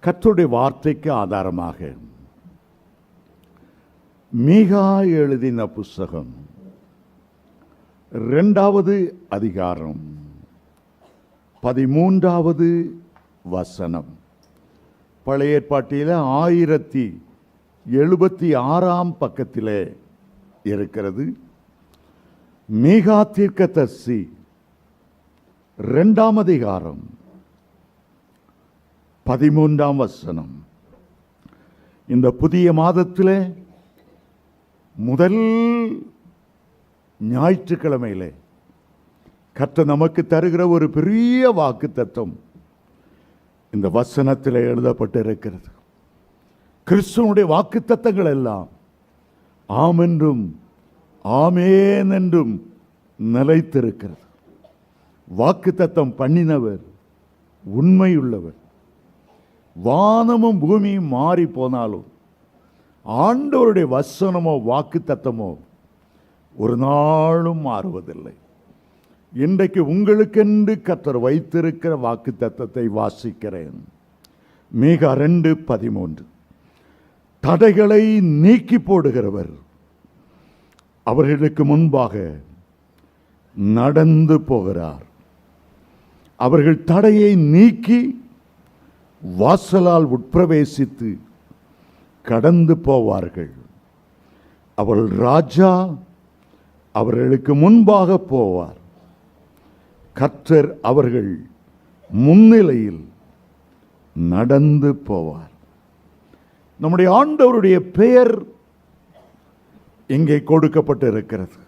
கர்த்தருடைய வார்த்தைக்கு ஆதாரமாக மீகா எழுதின புஸ்தகம் 2வது அதிகாரம் 13வது வசனம். பழைய ஏற்பாட்டில் 1076 பக்கத்திலே இருக்கிறது. மீகா தீர்க்கதரிசி 2ஆம் அதிகாரம் 13ஆம் வசனம். இந்த புதிய மாதத்திலே முதல் ஞாயிற்றுக்கிழமையிலே கர்த்தர் நமக்கு தருகிற ஒரு பெரிய வாக்குத்தத்தம் இந்த வசனத்தில் எழுதப்பட்டு இருக்கிறது. கிறிஸ்துவனுடைய வாக்குத்தத்தங்கள் எல்லாம் ஆம் என்றும் ஆமேன் என்றும் நிலைத்திருக்கிறது. வாக்குத்தத்தம் பண்ணினவர் உண்மையுள்ளவர். வானமும் பூமியும் மாறி போனாலும் ஆண்டவருடைய வசனமோ வாக்குத்தத்தமோ ஒரு நாளும் மாறுவதில்லை. இன்றைக்கு உங்களுக்கென்று கர்த்தர் வைத்திருக்கிற வாக்குத்தத்தத்தை வாசிக்கிறேன். மீகா 2:13. தடைகளை நீக்கி போடுகிறவர் அவர்களுக்கு முன்பாக நடந்து போகிறார். அவர்கள் தடையை நீக்கி வாசலால் உட்பிரவேசித்து கடந்து போவார்கள். அவள் ராஜா அவர்களுக்கு முன்பாக போவார். கர்த்தர் அவர்கள் முன்னிலையில் நடந்து போவார். நம்முடைய ஆண்டவருடைய பெயர் இங்கே கொடுக்கப்பட்டு இருக்கிறது.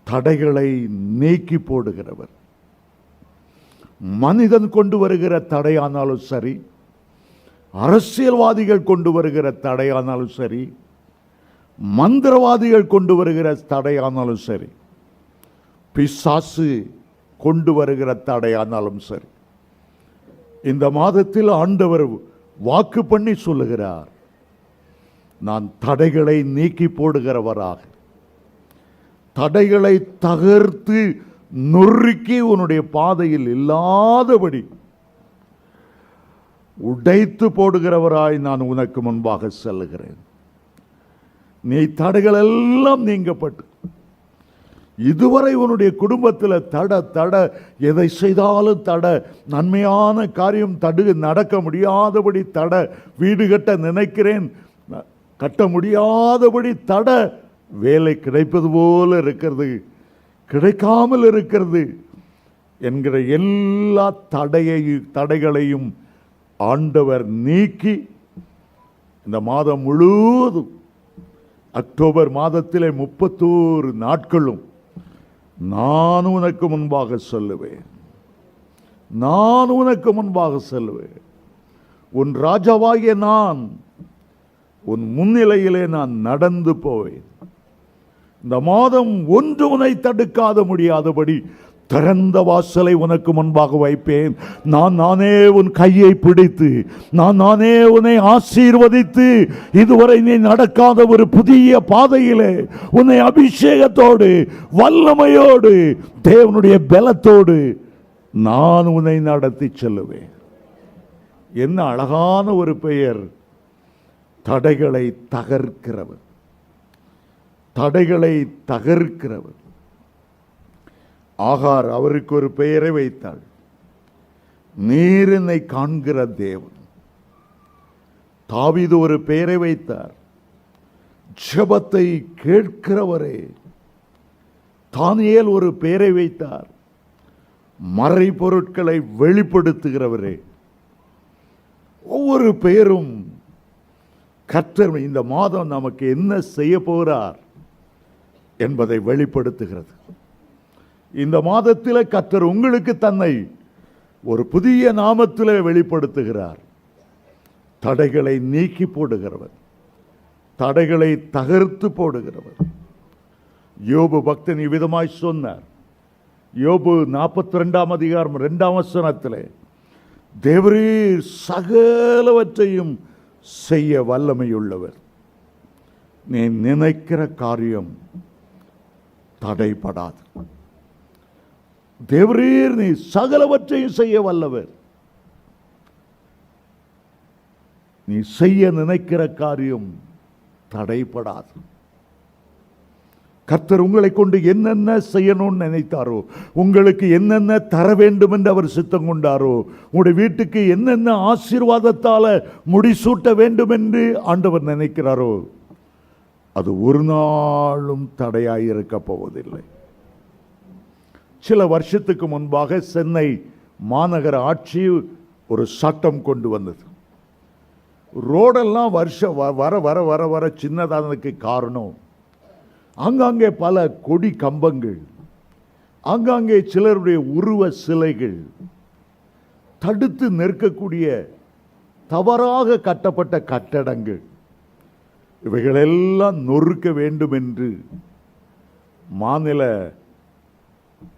தடைகளை நீக்கி போடுகிறவர். மனிதன் கொண்டு வருகிற தடையானாலும் சரி, அரசியல்வாதிகள் கொண்டு வருகிற தடையானாலும் சரி, மந்திரவாதிகள் கொண்டு வருகிற தடையானாலும் சரி, பிசாசு கொண்டு வருகிற தடையானாலும் சரி, இந்த மாதத்தில் ஆண்டவர் வாக்கு பண்ணி சொல்லுகிறார், நான் தடைகளை நீக்கி போடுகிறவராக, தடைகளை தகர்த்து நொறுக்கி உன்னுடைய பாதையில் இல்லாதபடி உடைத்து போடுகிறவராய் நான் உனக்கு முன்பாக செல்லுகிறேன். நீ தடைகள் எல்லாம் நீங்கப்பட்டு இதுவரை உன்னுடைய குடும்பத்தில் தட எதை செய்தாலும் நன்மையான காரியம் நடக்க முடியாதபடி வீடு கட்ட நினைக்கிறேன், கட்ட முடியாதபடி வேலை கிடைப்பது போல இருக்கிறது, கிடைக்காமல் இருக்கிறது என்கிற எல்லா தடைகளையும் ஆண்டவர் நீக்கி இந்த மாதம் முழுவதும் அக்டோபர் மாதத்திலே 31 நாட்களும் நான் உனக்கு முன்பாக சொல்லுவேன், நான் உனக்கு முன்பாக சொல்லுவேன். உன் ராஜாவாகிய நான் உன் முன்னிலையிலே நான் நடந்து போவேன். இந்த மாதம் ஒன்று உன்னை தடுக்காத முடியாதபடி திறந்த வாசலை உனக்கு முன்பாக வைப்பேன். நானே உன் கையை பிடித்து நானே உன்னை ஆசீர்வதித்து இதுவரை நீ நடக்காத ஒரு புதிய பாதையிலே உன்னை அபிஷேகத்தோடு வல்லமையோடு தேவனுடைய பலத்தோடு நான் உன்னை நடத்தி செல்லுவேன். என்ன அழகான ஒரு பெயர்! தடைகளை தகர்க்கிறவர், தடைகளை தகர்க்கிறவர். ஆகார் அவருக்கு ஒரு பெயரை வைத்தாள், நீர் என்னை காண்கிற தேவன். தாவீது ஒரு பெயரை வைத்தார், ஜெபத்தை கேட்கிறவரே. தானியேல் ஒரு பெயரை வைத்தார், மறை பொருட்களை வெளிப்படுத்துகிறவரே. ஒவ்வொரு பெயரும் கர்த்தர் இந்த மாதம் நமக்கு என்ன செய்ய போகிறார் என்பதை வெளிப்படுத்துகிறது. இந்த மாதத்தில் கர்த்தர் உங்களுக்கு தன்னை ஒரு புதிய நாமத்தில் வெளிப்படுத்துகிறார். தடைகளை நீக்கி போடுகிறவர், தடைகளை தகர்த்து போடுகிறவர். யோபு பக்தன் இவ்விதமாய் சொன்னார். யோபு 42ஆம் அதிகாரம் 2ஆம் வசனத்திலே, தேவரீர் சகலவற்றையும் செய்ய வல்லமையுள்ளவர், நீ நினைக்கிற காரியம் தடைபடாது. தேவரீர் நீ சகலவற்றையும் செய்ய வல்லவர். நீ செய்ய நினைக்கிற காரியம் தடைபடாது. கர்த்தர் உங்களை கொண்டு என்னென்ன செய்யணும்னு நினைத்தாரோ, உங்களுக்கு என்னென்ன தர வேண்டும் என்று அவர் சித்தம் கொண்டாரோ, உங்களுடைய வீட்டுக்கு என்னென்ன ஆசீர்வாதத்தால முடிசூட்ட வேண்டும் என்று ஆண்டவர் நினைக்கிறாரோ, அது ஒரு நாளும் தடையாய் இருக்க போவதில்லை. சில வருஷத்துக்கு முன்பாக சென்னை மாநகர ஆட்சி ஒரு சட்டம் கொண்டு வந்தது. ரோடெல்லாம் வர வர வர வர சின்னதானதுக்கு காரணம், ஆங்காங்கே பல கொடி கம்பங்கள், ஆங்காங்கே சிலருடைய உருவ சிலைகள், தடுத்து நிற்கக்கூடிய தவறாக கட்டப்பட்ட கட்டடங்கள், இவைகளெல்லாம் நொறுக்க வேண்டும் என்று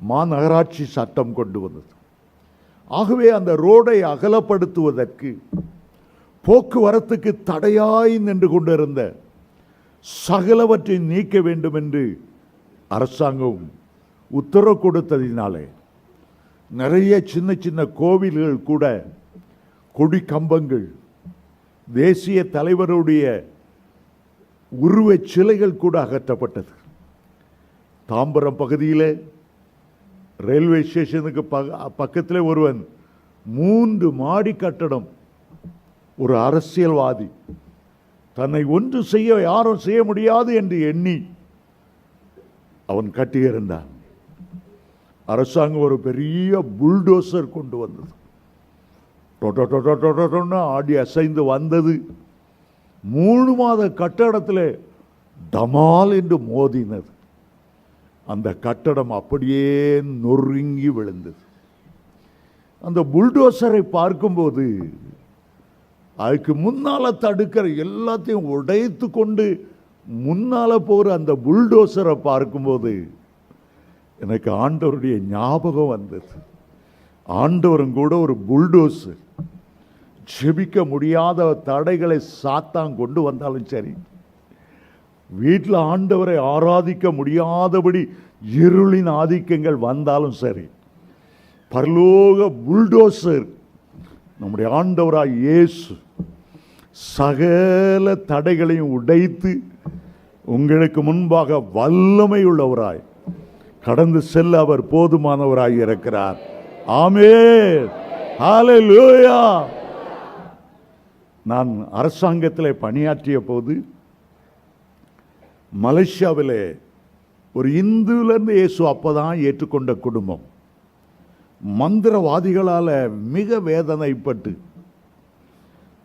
மாநகராட்சி சட்டம் கொண்டு வந்தது. ஆகவே அந்த ரோடை அகலப்படுத்துவதற்கு, போக்குவரத்துக்கு தடையாய் நின்று கொண்டிருந்த சகலவற்றை நீக்க வேண்டும் என்று அரசாங்கம் உத்தரவு கொடுத்ததினாலே நிறைய சின்ன சின்ன கோவில்கள் கூட கொடி கம்பங்கள், தேசிய தலைவருடைய உருவச் சிலைகள் கூட அகற்றப்பட்டது. தாம்பரம் பகுதியில் ரயில்வே ஸ்டேஷனுக்கு பக்கத்தில் ஒருவன் 3 மாடி கட்டடம், ஒரு அரசியல்வாதி தன்னை ஒன்று செய்ய யாரும் செய்ய முடியாது என்று எண்ணி அவன் கட்டியிருந்தான். அரசாங்கம் ஒரு பெரிய புல்டோசர் கொண்டு வந்தது. ஆடி அசைந்து வந்தது. 3 மாத கட்டடத்தில் டமால் என்று மோதினது. அந்த கட்டடம் அப்படியே நொறுங்கி விழுந்தது. அந்த புல்டோசரை பார்க்கும்போது, அதுக்கு முன்னால தடுக்கிற எல்லாத்தையும் உடைத்து கொண்டு முன்னால போற அந்த புல்டோசரை பார்க்கும்போது எனக்கு ஆண்டவருடைய ஞாபகம் வந்தது. ஆண்டவரும் கூட ஒரு புல்டோசர். ஜெபிக்க முடியாத தடைகளை சாத்தான் கொண்டு வந்தாலும் சரி, வீட்டில் ஆண்டவரை ஆராதிக்க முடியாதபடி இருளின் ஆதிக்கங்கள் வந்தாலும் சரி, பரலோக புல்டோசர் நம்முடைய ஆண்டவராய் இயேசு சகல தடைகளையும் உடைத்து உங்களுக்கு முன்பாக வல்லமை உள்ளவராய் கடந்து செல்ல அவர் போதுமானவராய் இருக்கிறார். ஆமென், ஹல்லேலூயா. நான் அரசாங்கத்தில் பணியாற்றிய போது மலேசியாவில் ஒரு இந்துவிலிருந்து இயேசு அப்பதான் ஏற்றுக்கொண்ட குடும்பம் மந்திரவாதிகளால் மிக வேதனைப்பட்டு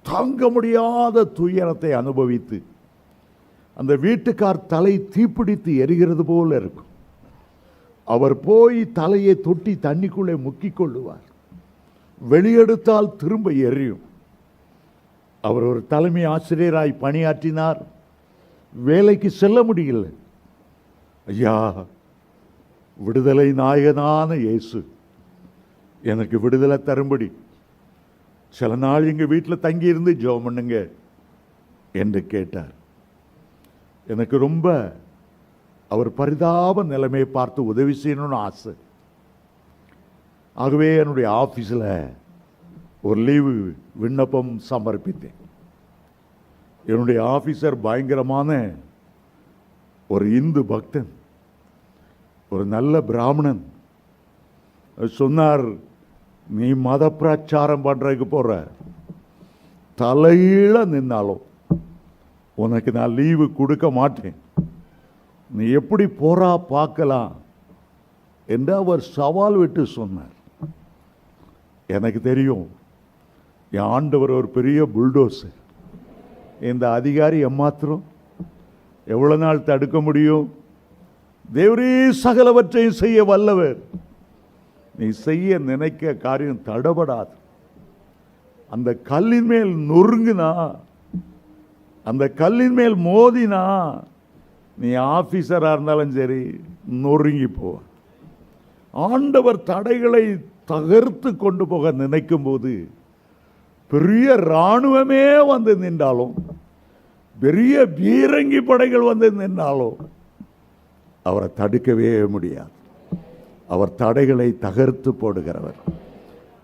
தாங்க முடியாத துயரத்தை அனுபவித்து, அந்த வீட்டுக்கார் தலை தீப்பிடித்து எரிகிறது போல இருக்கும். அவர் போய் தலையை தொட்டி தண்ணிக்குள்ளே முக்கிக் கொள்ளுவார். வெளியெடுத்தால் திரும்ப எரியும். அவர் ஒரு தலைமை ஆசிரியராய் பணியாற்றினார். வேலைக்கு செல்ல முடியல. ஐயா, விடுதலை நாயகனான இயேசு எனக்கு விடுதலை தரும்படி சில நாள் எங்கள் வீட்டில் தங்கியிருந்து ஜெபம் பண்ணுங்க என்று கேட்டார். எனக்கு ரொம்ப அவர் பரிதாப நிலைமையை பார்த்து உதவி செய்யணும்னு ஆசை. ஆகவே என்னுடைய ஆஃபீஸில் ஒரு லீவு விண்ணப்பம் சமர்ப்பித்தேன். என்னுடைய ஆஃபீஸர் பயங்கரமான ஒரு இந்து பக்தன், ஒரு நல்ல பிராமணன். சொன்னார், நீ மத பிரச்சாரம் பண்ணுறதுக்கு போகிற, தலையில நின்னாலும் உனக்கு நான் லீவு கொடுக்க மாட்டேன், நீ எப்படி போறா பார்க்கலாம் என்று அவர் சவால் விட்டு சொன்னார். எனக்கு தெரியும், என் ஆண்டவர் ஒரு பெரிய புல்டோசர். இந்த அதிகாரி எம்மாத்திரம் எவ்வளவு நாள் தடுக்க முடியும்? தேவரே சகலவற்றையும் செய்ய வல்லவர். நீ செய்ய நினைக்க காரியம் தடபடாது. அந்த கல்லின் மேல் நொறுங்குனா, அந்த கல்லின் மேல் மோதினா, நீ ஆபீசரா இருந்தாலும் சரி நொறுங்கி போ. ஆண்டவர் தடைகளை தகர்த்து கொண்டு போக நினைக்கும் போது பெரிய இராணுவமே வந்து நின்றாலும், பெரிய பீரங்கி படைகள் வந்து நின்றாலும் அவரை தடுக்கவே முடியாது. அவர் தடைகளை தகர்த்து போடுகிறவர்.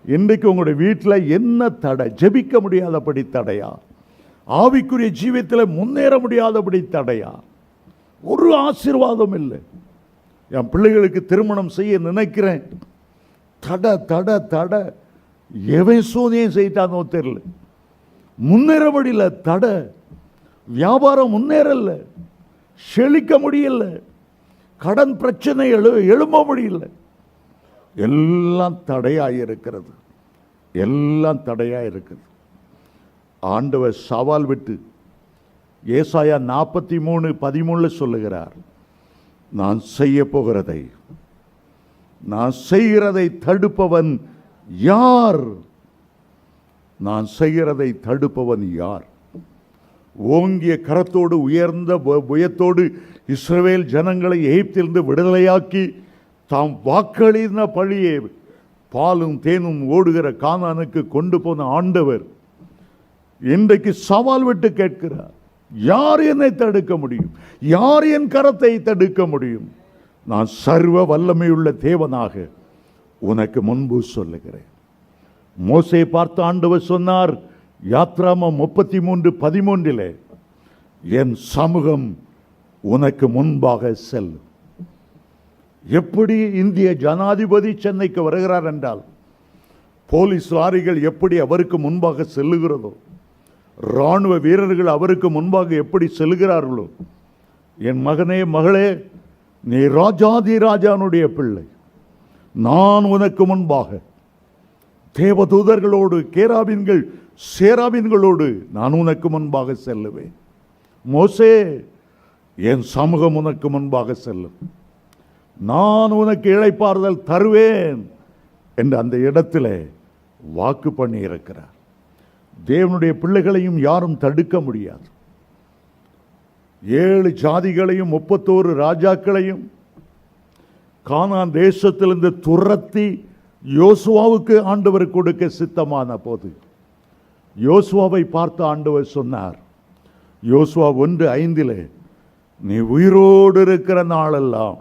இன்றைக்கு உங்களுடைய வீட்டில் என்ன தடை? ஜெபிக்க முடியாதபடி தடையா? ஆவிக்குரிய ஜீவியத்தில் முன்னேற முடியாதபடி தடையா? ஒரு ஆசீர்வாதம் இல்லை. என் பிள்ளைகளுக்கு திருமணம் செய்ய நினைக்கிறேன், தட தட தட. எவன் சோதியம் செய்தானோ தெரியல, முன்னேற முடியல, தட. வியாபாரம் முன்னேறல, செழிக்க முடியல, கடன் பிரச்சனை எழும்ப முடியல. எல்லாம் தடையாயிருக்கிறது, எல்லாம் தடையாயிருக்கிறது. ஆண்டவர் சவால் விட்டு ஏசாயா 43:13 சொல்லுகிறார், நான் செய்ய போகிறதை, நான் செய்கிறதை தடுப்பவன் யார்? நான் செய்கிறதை தடுப்பவன் யார்? ஓங்கிய கரத்தோடு உயர்ந்த புயத்தோடு இஸ்ரவேல் ஜனங்களை எகிப்திலிருந்து விடுதலையாக்கி தாம் வாக்களித்த பழியே பாலும் தேனும் ஓடுகிற கானானுக்கு கொண்டு போன ஆண்டவர் இன்றைக்கு சவால் விட்டு கேட்கிறார், யார் என்னை தடுக்க முடியும்? யார் என் கரத்தை தடுக்க முடியும்? நான் சர்வ வல்லமையுள்ள தேவனாக உனக்கு முன்பு சொல்லுகிறேன். மோசே பார்த்து ஆண்டவர் சொன்னார், யாத்ராமம் 33:13, என் சமூகம் உனக்கு முன்பாக செல்லும். எப்படி இந்திய ஜனாதிபதி சென்னைக்கு வருகிறார் என்றால், போலீஸ் லாரிகள் எப்படி அவருக்கு முன்பாக செல்லுகிறதோ, இராணுவ வீரர்கள் அவருக்கு முன்பாக எப்படி செல்கிறார்களோ, என் மகனே மகளே, நீ ராஜாதி ராஜானுடைய பிள்ளை, நான் உனக்கு முன்பாக தேவதூதர்களோடு கேராபின்கள் சேராபின்களோடு நான் உனக்கு முன்பாக செல்லுவேன். மோசே, என் சமூகம் உனக்கு முன்பாக செல்லும், நான் உனக்கு இளைப்பாறுதல் தருவேன் என்று அந்த இடத்துல வாக்கு பண்ணி இருக்கிறார். தேவனுடைய பிள்ளைகளையும் யாரும் தடுக்க முடியாது. 7 ஜாதிகளையும் 31 ராஜாக்களையும் கானான் தேசத்திலிருந்து துரத்தி யோசுவாவுக்கு ஆண்டவர் கொடுக்க சித்தமான போது யோசுவாவை பார்த்து ஆண்டவர் சொன்னார், யோசுவா 1:5, நீ உயிரோடு இருக்கிற நாளெல்லாம்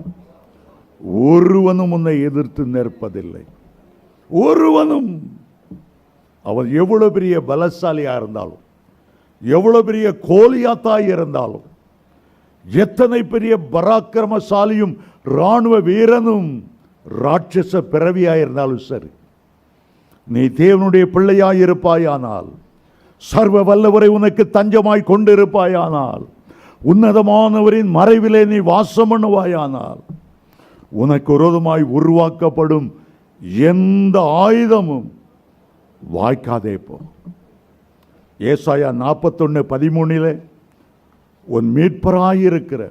ஒருவனும் உன்னை எதிர்த்து நிற்பதில்லை. ஒருவனும். அவன் எவ்வளவு பெரிய பலசாலியா இருந்தாலும், எவ்வளவு பெரிய கோலியாத்தாய் இருந்தாலும், எத்தனை பெரிய பராக்கிரமசாலியும் இராணுவ வீரனும் ராட்சச பிறவியாயிருந்தாலும் சரி, நீ தேவனுடைய பிள்ளையாயிருப்பாயானால், சர்வ வல்லவரை உனக்கு தஞ்சமாய் கொண்டிருப்பாயானால், உன்னதமானவரின் மறைவிலே நீ வாசம் பண்ணுவாயானால், உனக்கு விரோதமாய் உருவாக்கப்படும் எந்த ஆயுதமும் வாய்க்காதே போ. ஏசாயா 41:13, உன் மீட்பராயிருக்கிற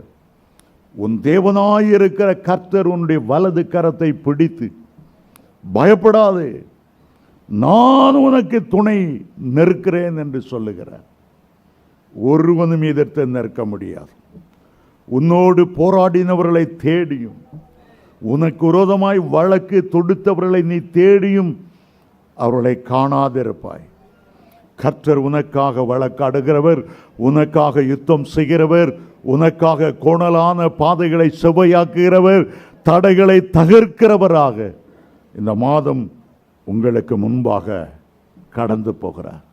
உன் தேவனாயிருக்கிற கர்த்தர் உன்னுடைய வலது கரத்தை பிடித்து பயப்படாதே, நான் உனக்கு துணை நிற்கிறேன் என்று சொல்லுகிறார். ஒருவனும் எதிர்த்து நிற்க முடியாது. உன்னோடு போராடினவர்களை தேடியும், உனக்கு விரோதமாய் வழக்கு தொடுத்தவர்களை நீ தேடியும் அவர்களை காணாதிருப்பாய். கர்த்தர் உனக்காக வழக்காடுகிறவர், உனக்காக யுத்தம் செய்கிறவர், உனக்காக கோணலான பாதைகளை செவ்வையாக்குகிறவர், தடைகளை தகர்க்கிறவராக இந்த மாதம் உங்களுக்கு முன்பாக கடந்து போகிறார்.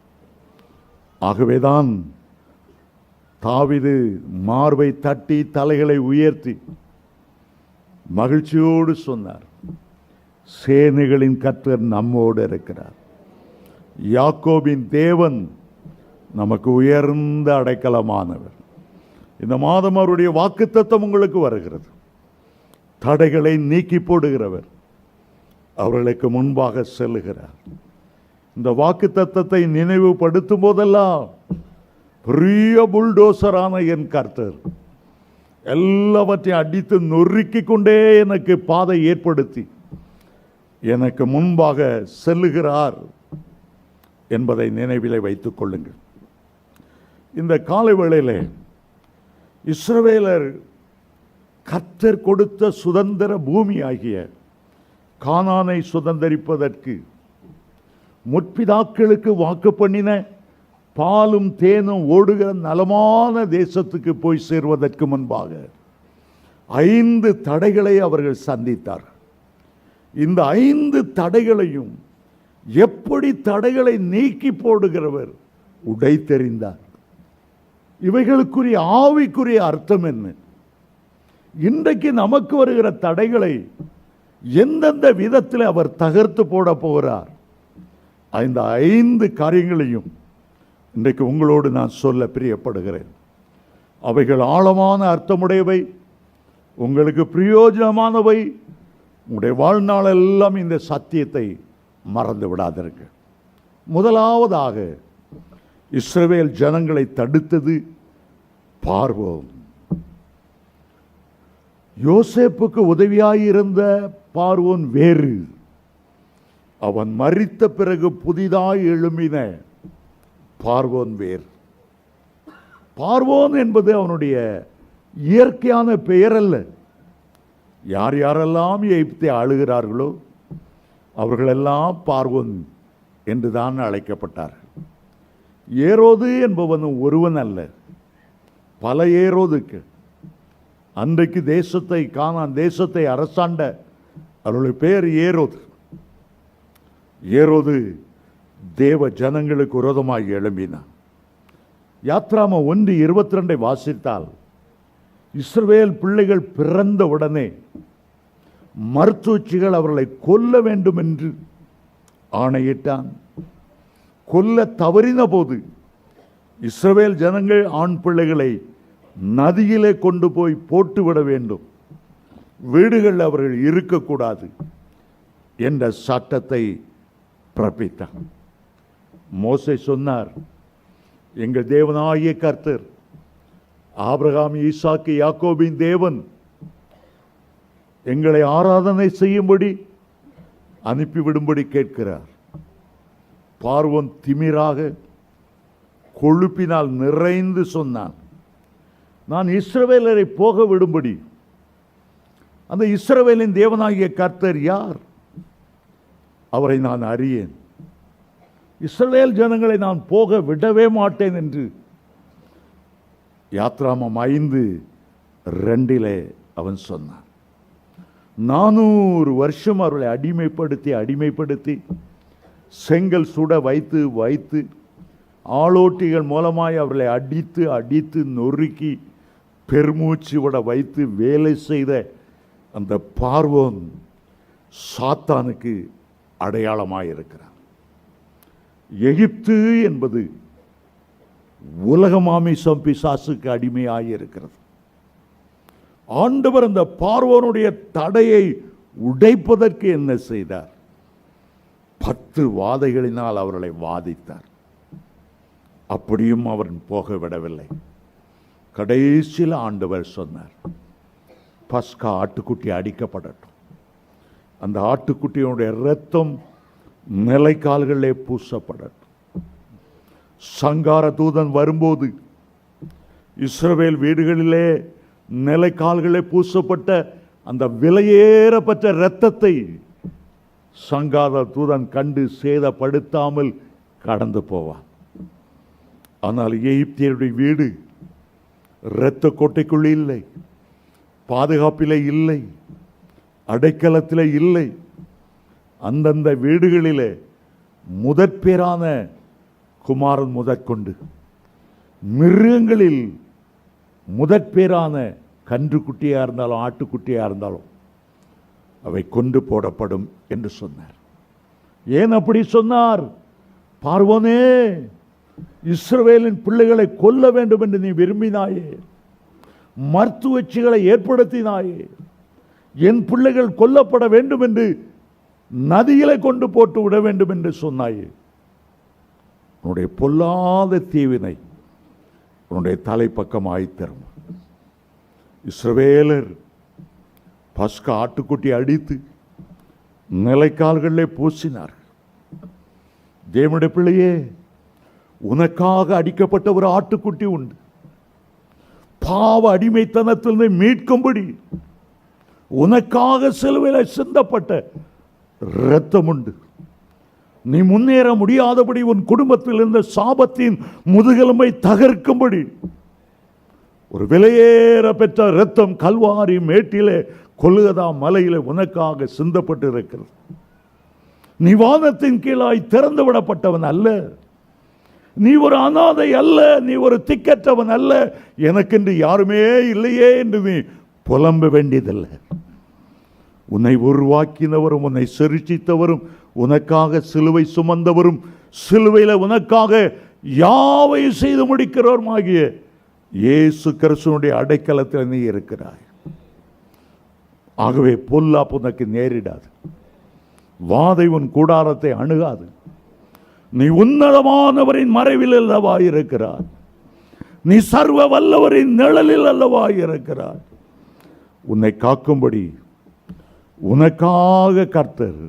ஆகவேதான் தாவீது மார்பை தட்டி தலைகளை உயர்த்தி மகிழ்ச்சியோடு சொன்னார், சேனைகளின் கர்த்தர் நம்மோடு இருக்கிறார். யாக்கோபின் தேவன் நமக்கு உயர்ந்த அடைக்கலமானவர். இந்த மாதம் அவருடைய வாக்குத்தத்தம் உங்களுக்கு வருகிறது. தடைகளை நீக்கி போடுகிறவர், அவர்களுக்கு முன்பாக செல்லுகிறார். இந்த வாக்குத்தத்தத்தை நினைவுபடுத்தும் போதெல்லாம் பெரிய புல்டோசரான என் கர்த்தர் எல்லாவற்றையும் அடித்து நொறுக்கிக் கொண்டே எனக்கு பாதை ஏற்படுத்தி எனக்கு முன்பாக செல்லுகிறார் என்பதை நினைவிலே வைத்துக் கொள்ளுங்கள். இந்த காலை வேளையிலே இஸ்ரவேலர் கர்த்தர் கொடுத்த சுதந்திர பூமி ஆகிய கானானை சுதந்தரிப்பதற்கு முற்பிதாக்களுக்கு வாக்கு பண்ணின பாலும் தேனும் ஓடுகிற நலமான தேசத்துக்கு போய் சேர்வதற்கு முன்பாக 5 தடைகளை அவர்கள் சந்தித்தார்கள். இந்த 5 தடைகளையும் எப்படி தடைகளை நீக்கி போடுகிறவர் உடைத்தெறிந்தார். இவைகளுக்குரிய ஆவிக்குரிய அர்த்தம் என்ன? இன்றைக்கு நமக்கு வருகிற தடைகளை எந்தெந்த விதத்தில் அவர் தகர்த்து போட போகிறார்? இந்த 5 காரியங்களையும் இன்றைக்கு உங்களோடு நான் சொல்ல பிரியப்படுகிறேன். அவைகள் ஆழமான அர்த்தமுடையவை, உங்களுக்கு பிரயோஜனமானவை. உங்களுடைய வாழ்நாளெல்லாம் இந்த சத்தியத்தை மறந்து விடாதீர்கள். முதலாவதாக, இஸ்ரவேல் ஜனங்களை தடுத்தது பார்வோன். யோசேப்புக்கு உதவியாயிருந்த பார்வோன் வேறு, அவன் மரித்த பிறகு புதிதாய் எழும்பின பார்வோன் வேறு. பார்வோன் என்பது அவனுடைய இயற்கையான பெயர் அல்ல. யார் யாரெல்லாம் எகிப்தை ஆளுகிறார்களோ அவர்களெல்லாம் பார்வோன் என்றுதான் அழைக்கப்பட்டார்கள். ஏரோது என்பவன் ஒருவன் அல்ல, பல ஏரோதுக்கு. அன்றைக்கு தேசத்தை, கானான் தேசத்தை அரசாண்ட அவருடைய பெயர் ஏரோது. ஏரோது தேவ ஜனங்களுக்கு விரோதமாக எழும்பினான். யாத்ராம 1:22 வாசித்தால், இஸ்ரவேல் பிள்ளைகள் பிறந்த உடனே மருத்துவச்சிகள் அவர்களை கொல்ல வேண்டும் என்று ஆணையிட்டான். கொல்ல தவறின போது இஸ்ரவேல் ஜனங்கள் ஆண் பிள்ளைகளை நதியிலே கொண்டு போய் போட்டுவிட வேண்டும், வீடுகளில் அவர்கள் இருக்கக்கூடாது என்ற சட்டத்தை பிறப்பித்தான். மோசே சொன்னார், எங்கள் தேவனாகிய கர்த்தர் ஆபிரகாம், ஈசாக்கு, யாக்கோபின் தேவன் எங்களை ஆராதனை செய்யும்படி அனுப்பிவிடும்படி கேட்கிறார். பார்வோன் திமிராக கொழுப்பினால் நிறைந்து சொன்னான், நான் இஸ்ரவேலரை போக விடும்படி. அந்த இஸ்ரவேலின் தேவனாகிய கர்த்தர் யார்? அவரை நான் அறியேன். இஸ்ரவேல் ஜனங்களை நான் போக விடவே மாட்டேன் என்று யாத்ராமம் 5:2 அவன் சொன்னான். 400 வருஷம் அவர்களை அடிமைப்படுத்தி செங்கல் சுட வைத்து ஆளோட்டிகள் மூலமாய் அவர்களை அடித்து நொறுக்கி பெருமூச்சு விட வைத்து வேலை செய்த அந்த பார்வோன் சாத்தானுக்கு அடையாளமாயிருக்கிறார். எகிப்து என்பது உலக மாமிசம் பிசாசுக்கு அடிமையாயிருக்கிறது. ஆண்டவர் அந்த பார்வோனுடைய தடையை உடைப்பதற்கு என்ன செய்தார்? 10 வாதைகளினால் அவர்களை வாதித்தார். அப்படியும் அவன் போக விடவில்லை. கடைசியில் ஆண்டவர் சொன்னார், பஸ்கா ஆட்டுக்குட்டி அடிக்கப்படட்டும், அந்த ஆட்டுக்குட்டியினுடைய இரத்தம் நிலைக்கால்களே பூசப்படட்டும். சங்கார தூதன் வரும்போது இஸ்ரவேல் வீடுகளிலே நிலைக்கால்களே பூசப்பட்ட அந்த விலையேறப்பட்ட இரத்தத்தை சங்கார தூதன் கண்டு சேதப்படுத்தாமல் கடந்து போவான். ஆனால் எகிப்தியருடைய வீடு இரத்த கோட்டைக்குள் இல்லை, பாதுகாப்பிலே இல்லை, அடைக்கலத்திலே இல்லை. அந்தந்த வீடுகளிலே முதற்பேரான குமாரன் முதற்கொண்டு மிருகங்களில் முதற்பேரான கன்றுக்குட்டியாக இருந்தாலும் ஆட்டுக்குட்டியாக இருந்தாலும் அவை கொண்டு போடப்படும் என்று சொன்னார். ஏன் அப்படி சொன்னார்? பார்வோனே, இஸ்ரவேலின் பிள்ளைகளை கொல்ல வேண்டும் என்று நீ விரும்பினாயே, மருத்துவச்சிகளை ஏற்படுத்தினாயே, என் பிள்ளைகள் கொல்லப்பட வேண்டும் என்று நதிகளை கொண்டு போட்டு விட வேண்டும் என்று சொன்னாயே, உன்னுடைய பொல்லாத தீவினை உன்னுடைய தலைப்பக்கமாய் தரும். இஸ்ரவேலர் பஸ்கா ஆட்டுக்குட்டி அடித்து நிலைக்கால்களிலே பூசினார். தேவனுடைய பிள்ளையே, உனக்காக அடிக்கப்பட்ட ஒரு ஆட்டுக்குட்டி உண்டு. பாவ அடிமைத்தனத்திலிருந்து மீட்கும்படி உனக்காக சிலுவையில் சிந்தப்பட்ட இரத்தம் உண்டு. நீ முன்னேற முடியாதபடி உன் குடும்பத்தில் இருந்த சாபத்தின் முதுகெலும்பை தகர்க்கும்படி ஒரு விலையேற பெற்ற இரத்தம் கல்வாரி மேட்டிலே கொல்கதா மலையிலே உனக்காக சிந்தப்பட்டு இருக்கிறது. நீ வானத்தின் கீழாய் திறந்து விடப்பட்டவன் அல்ல, நீ ஒரு அனாதை அல்ல, நீ ஒரு திக்கற்றவன் அல்ல, எனக்கென்று யாருமே இல்லையே என்று நீ புலம்ப வேண்டியதில்லை. உன்னை உருவாக்கினவரும் உன்னை சிருஷ்டித்தவரும் உனக்காக சிலுவை சுமந்தவரும் சிலுவையில் உனக்காக யாவையும் செய்து முடிக்கிறவரும் ஆகிய இயேசு கிறிஸ்துவினுடைய அடைக்கலத்தில் நீ இருக்கிறாய். ஆகவே பொல்லாப்பு உனக்கு நேரிடாது, வாதை உன் கூடாரத்தை அணுகாது. நீ உன்னதமானவரின் மறைவில் அல்லவா இருக்கிறாய், நீ சர்வ வல்லவரின் நிழலில் அல்லவா இருக்கிறாய். உன்னை காக்கும்படி உனக்காக கர்த்தர்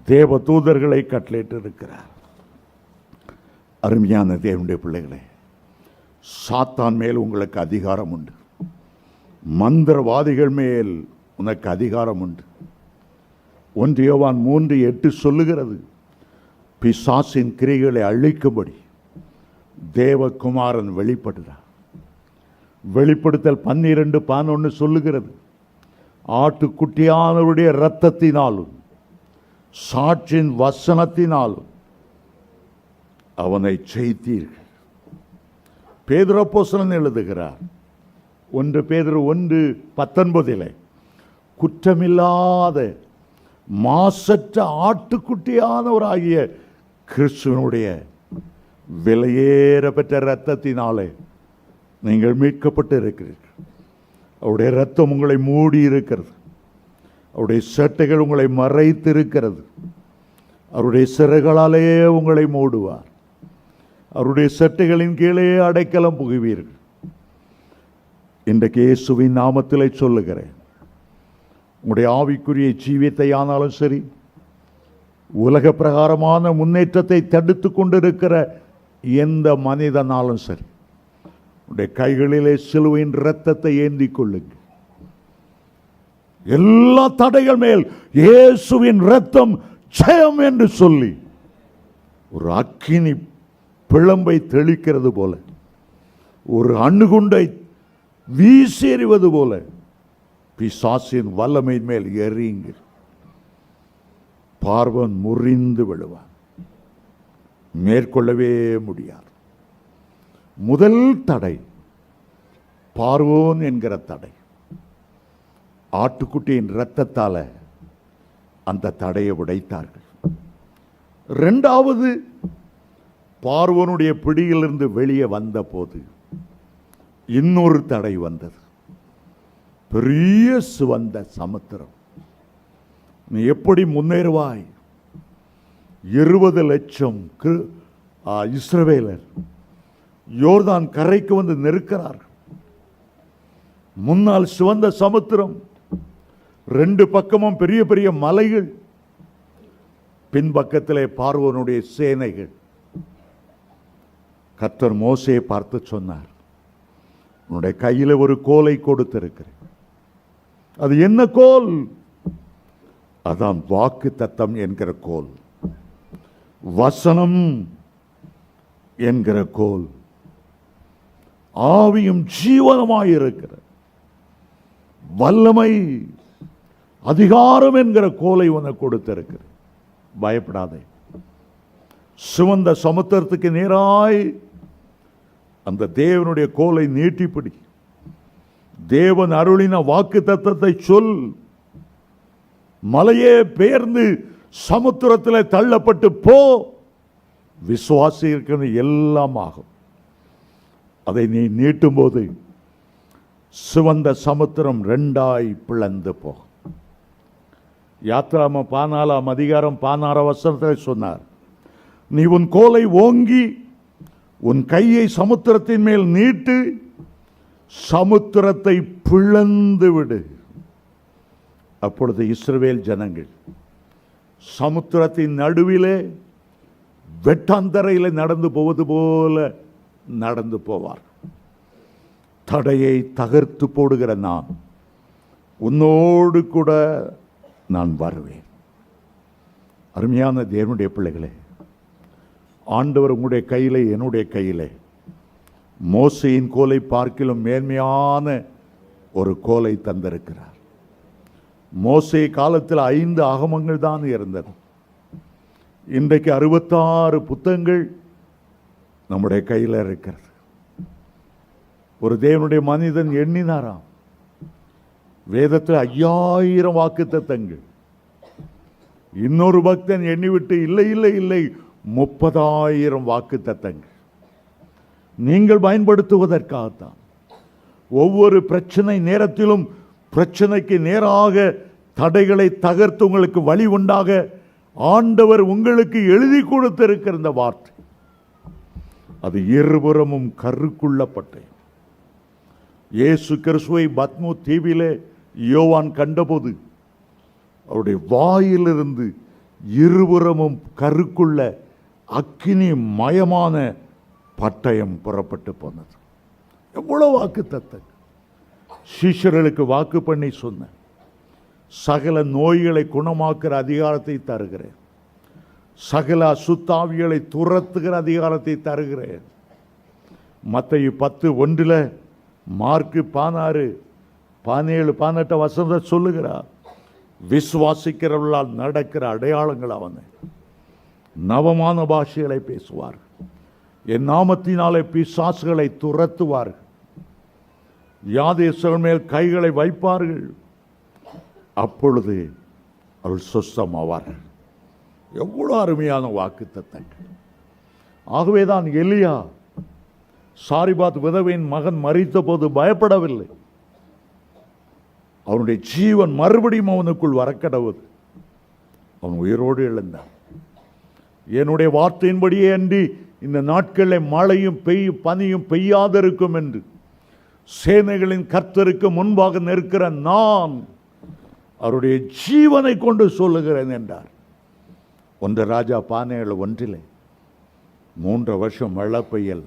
தேவ தூதர்களை கட்டளையிட்டு இருக்கிறார். அருமையான தேவனுடைய பிள்ளைகளே, சாத்தான் மேல் உங்களுக்கு அதிகாரம் உண்டு, மந்திரவாதிகள் மேல் உனக்கு அதிகாரம் உண்டு. 1 யோவான் 3:8 சொல்லுகிறது, பிசாசின் கிரிகளை அழிக்கும்படி தேவகுமாரன் வெளிப்படுகிறார். வெளிப்படுத்தல் 12:11 சொல்லுகிறது, ஆட்டுக்குட்டியானவருடைய இரத்தத்தினாலும் சாட்சியின் வசனத்தினாலும் அவனை ஜெயித்தீர்கள். பேதுரு அப்போஸ்தலன் எழுதுகிறார் 1 பேதுரு 1:19, குற்றமில்லாத மாசற்ற ஆட்டுக்குட்டியானவராகிய கிறிஸ்துவனுடைய விலையேற பெற்ற இரத்தத்தினாலே நீங்கள் மீட்கப்பட்டு இருக்கிறீர்கள். அவருடைய இரத்தம் உங்களை மூடி இருக்கிறது, அவருடைய சட்டைகள் உங்களை மறைத்து இருக்கிறது, அவருடைய சிறைகளாலே உங்களை மூடுவார், அவருடைய சட்டைகளின் கீழே அடைக்கலம் புகுவீர்கள். இன்றைக்கு இயேசுவின் நாமத்திலே சொல்லுகிறேன், உங்களுடைய ஆவிக்குரிய ஜீவியத்தை ஆனாலும் சரி, உலக பிரகாரமான முன்னேற்றத்தை தடுத்து கொண்டிருக்கிற எந்த மனிதனாலும் சரி, உடைய கைகளிலே சிலுவையின் இரத்தத்தை ஏந்தி கொள்ளுங்கள். எல்லா தடைகள் மேல் இயேசுவின் இரத்தம் ஜெயம் என்று சொல்லி ஒரு அக்கினி பிளம்பை தெளிக்கிறது போல, ஒரு அணுகுண்டை வீசி எறிவது போல பிசாசின் வல்லமை மேல் எறியுங்கள். பார்வன் முறிந்து விடுவான், மேற்கொள்ளவே முடியாது. முதல் தடை பார்வோன் என்கிற தடை. ஆட்டுக்குட்டியின் இரத்தத்தால அந்த தடையை உடைத்தார்கள். 2வது, பார்வோனுடைய பிடியிலிருந்து வெளியே வந்த போது இன்னொரு தடை வந்தது, பெரிய சிவந்த சமுத்திரம். நீ எப்படி முன்னேறுவாய்? 20 லட்சம் இஸ்ரவேலர் யோர்தான் கரைக்கு வந்து நெருக்கிறார்கள். முன்னால் சிவந்த சமுத்திரம், 2 பக்கமும் பெரிய பெரிய மலைகள், பின்பக்கத்திலே பார்வோனுடைய சேனைகள். கர்த்தர் மோசேயை பார்த்து சொன்னார், உன்னுடைய கையில் ஒரு கோலை கொடுத்திருக்கிறேன். அது என்ன கோல்? அதான் வாக்கு தத்தம் என்கிற கோல், வசனம் என்கிற கோல், ஆவியும் ஜீவனமாயிருக்கிற வல்லமை அதிகாரம் என்கிற கோலை உனக்கு கொடுத்திருக்கிறேன். பயப்படாதே. சிவந்த சமுத்திரத்துக்கு நேராய் அந்த தேவனுடைய கோலை நீட்டிப்பிடி, தேவன் அருளின வாக்கு தத்தத்தை சொல். மலையே பெயர்ந்து சமுத்திரத்தில் தள்ளப்பட்டு போ, விசுவாசி இருக்கிறது எல்லாம் ஆகும். அதை நீ நீட்டும் போது சிவந்த சமுத்திரம் 2ஆய் பிளந்து போகும். யாத்ராம 14:16 சொன்னார், நீ உன் கோலை ஓங்கி உன் கையை சமுத்திரத்தின் மேல் நீட்டு, சமுத்திரத்தை பிளந்து விடு. அப்பொழுது இஸ்ரவேல் ஜனங்கள் சமுத்திரத்தின் நடுவிலே வெட்டாந்தரையில் நடந்து போவது போல நடந்து போவார். தடையை தகர்த்து போடுகிற நான் உன்னோடு கூட நான் வருவேன். அருமையான தேவனுடைய பிள்ளைகளே, ஆண்டவர் உங்களுடைய கையிலே என்னுடைய கையிலே மோசேயின் கோலை பார்க்கிலும் மேன்மையான ஒரு கோலை தந்திருக்கிறார். மோசே காலத்தில் 5 ஆகமங்கள் தான் இருந்தது. இன்றைக்கு 66 புத்தகங்கள் நம்முடைய கையில் இருக்கிறது. ஒரு தேவனுடைய மனிதன் எண்ணினாராம், வேதத்தில் 5000 வாக்குத்தத்தங்கள். இன்னொரு பக்தன் எண்ணிவிட்டு இல்லை இல்லை இல்லை 30,000 வாக்குத்தத்தங்கள் நீங்கள் பயன்படுத்துவதற்காகத்தான். ஒவ்வொரு பிரச்சனை நேரத்திலும் பிரச்சனைக்கு நேராக தடைகளை தகர்த்து உங்களுக்கு வழி உண்டாக ஆண்டவர் உங்களுக்கு எழுதி கொடுத்திருக்கிற இந்த வார்த்தை, அது இருபுறமும் கருக்குள்ள பட்டயம். இயேசு கிறிஸ்துவை பத்மு தீவிலே யோவான் கண்டபோது அவருடைய வாயிலிருந்து இருபுறமும் கருக்குள்ள அக்கினி மயமான பட்டயம் புறப்பட்டு போனது. எவ்வளவு வாக்கு தத்தங்கள்! சீஷர்களுக்கு வாக்கு பண்ணி சொன்ன, சகல நோய்களை குணமாக்குற அதிகாரத்தை தருகிறேன், சகல அசுத்தாவிகளை துரத்துகிற அதிகாரத்தை தருகிறேன். மத்தேயு 10:1, மார்க்கு 16, 17, 18 வசனத்தை சொல்லுகிறார். விசுவாசிக்கிறவர்களால் நடக்கிற அடையாளங்கள் அவனை நவமான பாஷைகளை பேசுவார், என் நாமத்தினாலே பிசாசுகளை துரத்துவார்கள், வியாதியஸ்தர்கள் மேல் கைகளை வைப்பார்கள், அப்பொழுது அவர்கள் சுஸ்தமாவார்கள். எவ்வளவு அருமையான வாக்குத்தத்தங்கள்! ஆகவேதான் எலியா சாரிபாத் விதவையின் மகன் மரித்த போது பயப்படவில்லை. அவனுடைய ஜீவன் மறுபடியும் அவனுக்குள் வரக்கடவுது. அவன் உயிரோடு எழுந்தான். என்னுடைய வார்த்தையின்படியே அன்றி இந்த நாட்களில் மழையும் பனியும் பெய்யாதிருக்கும் என்று சேனைகளின் கர்த்தருக்கு முன்பாக நிற்கிற நான் அவருடைய ஜீவனை கொண்டு சொல்லுகிறேன் என்றார். 1 ராஜா 17:1 3 வருஷம் மழை பெய்யல.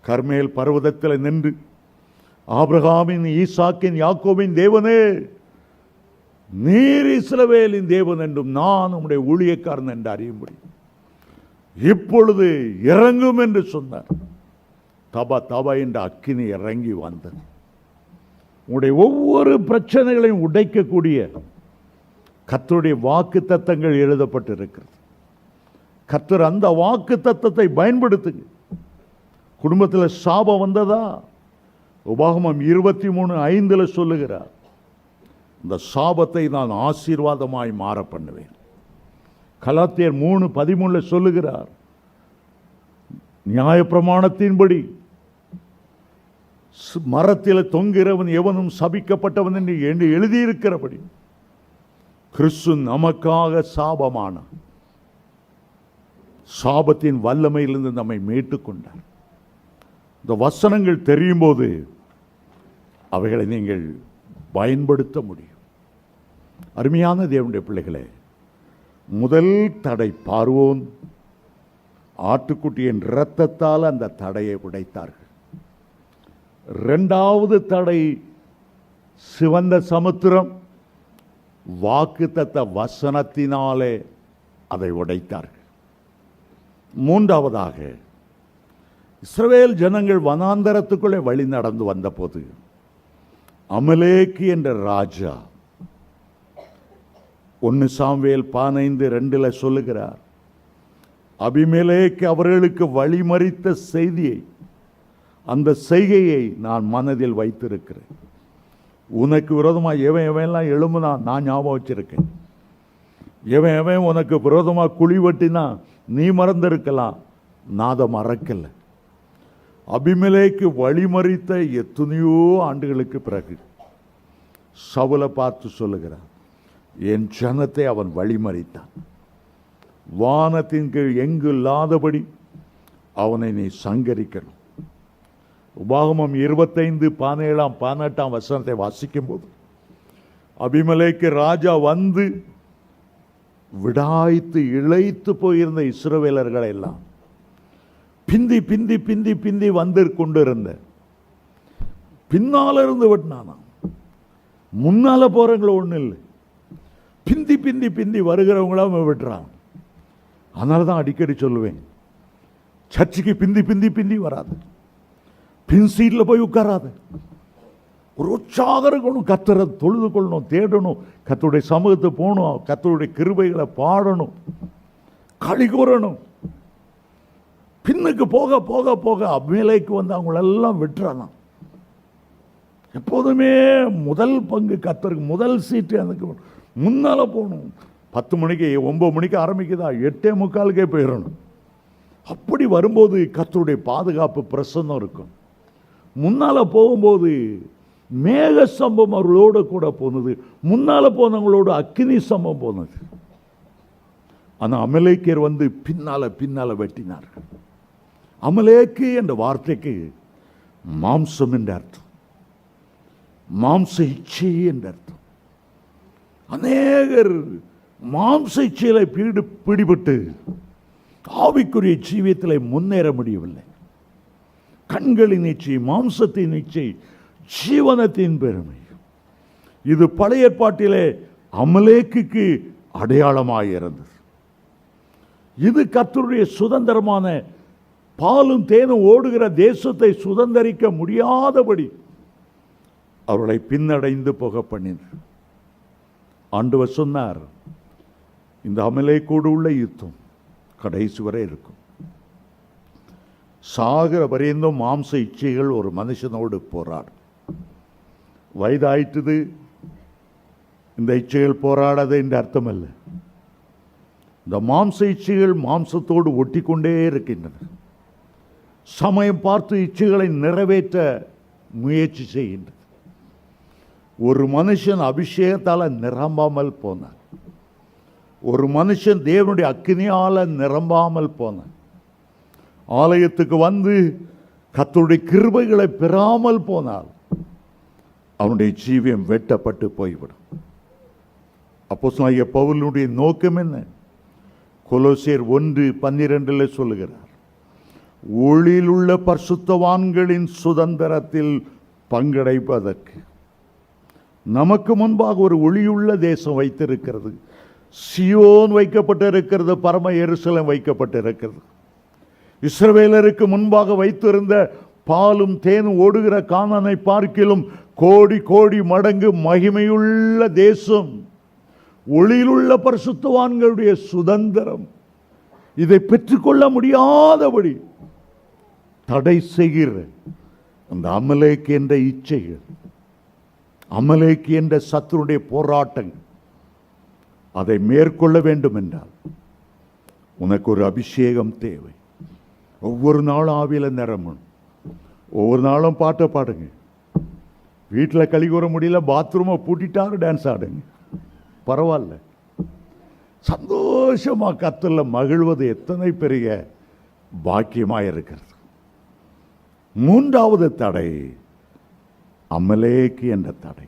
கர்மேல் பர்வதத்தில் நின்று ஆபிரகாமின், ஈசாக்கின், யாக்கோபின் தேவனே, நீர் இஸ்ரவேலின் தேவன் என்றும் நான் உம்முடைய ஊழியக்காரன் என்று அறியும்படி இப்பொழுது இறங்கும் என்று சொன்னார். தபா தபா என்ற அக்கினி இறங்கி வந்தது. உங்களுடைய ஒவ்வொரு பிரச்சனைகளையும் உடைக்கக்கூடிய கர்த்தருடைய வாக்கு தத்தங்கள் எழுதப்பட்டிருக்கிறது. கர்த்தர் அந்த வாக்கு தத்தத்தை பயன்படுத்துங்க. குடும்பத்தில் சாபம் வந்ததா? உபாகமம் 23:5 சொல்லுகிறார், இந்த சாபத்தை நான் ஆசீர்வாதமாய் மாற பண்ணுவேன். கலாத்தியர் 3:13 சொல்லுகிறார், நியாயப்பிரமாணத்தின்படி மரத்தில் தொங்குகிறவன் எவனும் சபிக்கப்பட்டவன் என்று எழுதியிருக்கிறபடி கிறிஸ்து நமக்காக சாபமான சாபத்தின் வல்லமையிலிருந்து நம்மை மீட்டுக் கொண்டார். இந்த வசனங்கள் தெரியும் போது அவைகளை நீங்கள் பயன்படுத்த முடியும். அருமையான தேவனுடைய பிள்ளைகளே, முதல் தடை பார்வோன் ஆட்டுக்குட்டியின் இரத்தத்தால் அந்த தடையை உடைத்தார்கள். 2வது தடை சிவந்த சமுத்திரம், வாக்குத்தத்த வசனத்தினாலே அதை உடைத்தார்கள். 3வதாக இஸ்ரவேல் ஜனங்கள் வனாந்தரத்துக்குள்ளே வழி நடந்து வந்தபோது அமலேக்கு என்ற ராஜா 1 சாமுவேல் 15:2 சொல்லுகிறார், அபிமெலேக்கு அவர்களுக்கு வழிமறித்த செய்தியை, அந்த செய்கையை நான் மனதில் வைத்திருக்கிறேன். உனக்கு விரோதமாக எவன் எவன்லாம் எழும்புனா நான் ஞாபகம் வச்சிருக்கேன். எவன் எவன் உனக்கு விரோதமாக குழி வெட்டினா நீ மறந்திருக்கலாம், நான் அதை மறக்கலை. அபிமெலேக்கு வழிமறித்த எத்தனையோ ஆண்டுகளுக்கு பிறகு சவுலை பார்த்து சொல்லுகிறார், என் ஜனத்தை அவன் வழிமறித்தான், வானத்தின் கீழ் எங்கு இல்லாதபடி அவனை நீ சங்கரிக்கணும். உபாகமம் 25:17-18 வசனத்தை வாசிக்கும் போது அபிமெலேக்கு ராஜா வந்து விடாய்த்து இழைத்து போயிருந்த இஸ்ரவேலர்களை எல்லாம் பிந்தி பிந்தி பிந்தி பிந்தி வந்து கொண்டிருந்த, பின்னால இருந்து வெட்டினானா, முன்னால போறவங்கள ஒண்ணு இல்லை, பிந்தி பிந்தி பிந்தி வருகிறவங்களாம் விட்டுறான். அதனால தான் அடிக்கடி சொல்லுவேன், சர்ச்சுக்கு பிந்தி பிந்தி பிந்தி வராது, பின் சீட்ல போய் உட்காராது. ஒரு உற்சாகம் இருக்கணும், கர்த்தரை தொழுது கொள்ளணும், தேடணும், கர்த்தருடைய சமூகத்தை போகணும், கர்த்தருடைய கிருபைகளை பாடணும், களி கூறணும். பின்னுக்கு போக போக போக அபிமெலேக்கு வந்து அவங்களெல்லாம் விட்டுறான். எப்போதுமே முதல் பங்கு கர்த்தருக்கு, முதல் சீட்டு எனக்கு முன்னால் போகணும். 10 மணிக்கு 9 மணிக்கு ஆரம்பிக்குதா, 8:45 போயிடணும். அப்படி வரும்போது கர்த்தருடைய பாதுகாப்பு பிரசன்னம் இருக்கும். முன்னால் போகும்போது மேக சம்பவம் அவர்களோடு கூட போனது, முன்னால் போனவங்களோட அக்கினி சம்பவம் போனது. ஆனால் அமலேக்கியர் வந்து பின்னால் வெட்டினார்கள். அமலேக்கு என்ற வார்த்தைக்கு மாம்சம் என்ற அர்த்தம், மாம்ச இச்சை என்ற அர்த்தம். அநேகர் மாம்ச இச்சையில பிடிபட்டு ஆவிக்குரிய ஜீவியத்தில் முன்னேற முடியவில்லை. கண்களின் இச்சை, மாம்சத்தின் இச்சை, ஜீவனத்தின் பெருமை, இது பழைய ஏற்பாட்டிலே அமலேக்குக்கு அடையாளமாக இருந்தது. இது கர்த்தருடைய சுதந்திரமான பாலும் தேனும் ஓடுகிற தேசத்தை சுதந்திரிக்க முடியாதபடி அவர்களை பின்னடைந்து போக பண்ணினார். ஆண்டவர் சொன்னார், இந்த அமலேக்கோடு உள்ள யுத்தம் கடைசி வரை இருக்கும். சாகிற வரைந்தும் மாம்ச இச்சைகள் ஒரு மனுஷனோடு போராடும். வயதாயிட்டது, இந்த இச்சைகள் போராடாது என்று அர்த்தம் அல்ல. இந்த மாம்ச இச்சைகள் மாம்சத்தோடு ஒட்டி கொண்டே இருக்கின்றன. சமயம் பார்த்து இச்சைகளை நிறைவேற்ற முயற்சி செய்கின்றது. ஒரு மனுஷன் அபிஷேகத்தால் நிரம்பாமல் போனான். ஒரு மனுஷன் தேவனுடைய அக்கினியால் நிரம்பாமல் போனான். ஆலயத்துக்கு வந்து கர்த்தருடைய கிருபைகளை பெறாமல் போனால் அவனுடைய ஜீவியம் வெட்டப்பட்டு போய்விடும். அப்போஸ்தலனாகிய பவுலுடைய நோக்கம் என்ன? கொலோசியர் 1:12 சொல்லுகிறார், ஒளியில் உள்ள பரிசுத்தவான்களின் சுதந்திரத்தில் பங்கடைப்பதற்கு. நமக்கு முன்பாக ஒரு ஒளியுள்ள தேசம் வைத்திருக்கிறது. சியோன் வைக்கப்பட்டிருக்கிறது, பரம எருசலேம் வைக்கப்பட்டிருக்கிறது. இஸ்ரவேலருக்கு முன்பாக வைத்திருந்த பாலும் தேனும் ஓடுகிற கானானை பார்க்கிலும் கோடி கோடி மடங்கு மகிமையுள்ள தேசம், ஒளியிலுள்ள பரிசுத்தவான்களுடைய சுதந்திரம். இதை பெற்றுக்கொள்ள முடியாதபடி தடை செய்கிற அந்த அமலேக்கு என்ற இச்சைகள், அமலேக்கு என்ற சத்துருடைய போராட்டங்கள், அதை மேற்கொள்ள வேண்டும் என்றால் உனக்கு ஒரு அபிஷேகம் தேவை. ஒவ்வொரு நாளும் ஆவியில் நிரம்பணும். ஒவ்வொரு நாளும் பாட்டை பாடுங்க. வீட்டில் கழி கூற முடியல, பாத்ரூமை பூட்டிட்டாரு, டான்ஸ் ஆடுங்க, பரவாயில்ல. சந்தோஷமாக கர்த்தர்ல மகிழ்வது எத்தனை பெரிய பாக்கியமாக இருக்கிறது. 3வது தடை அமலேக்கு என்ற தடை.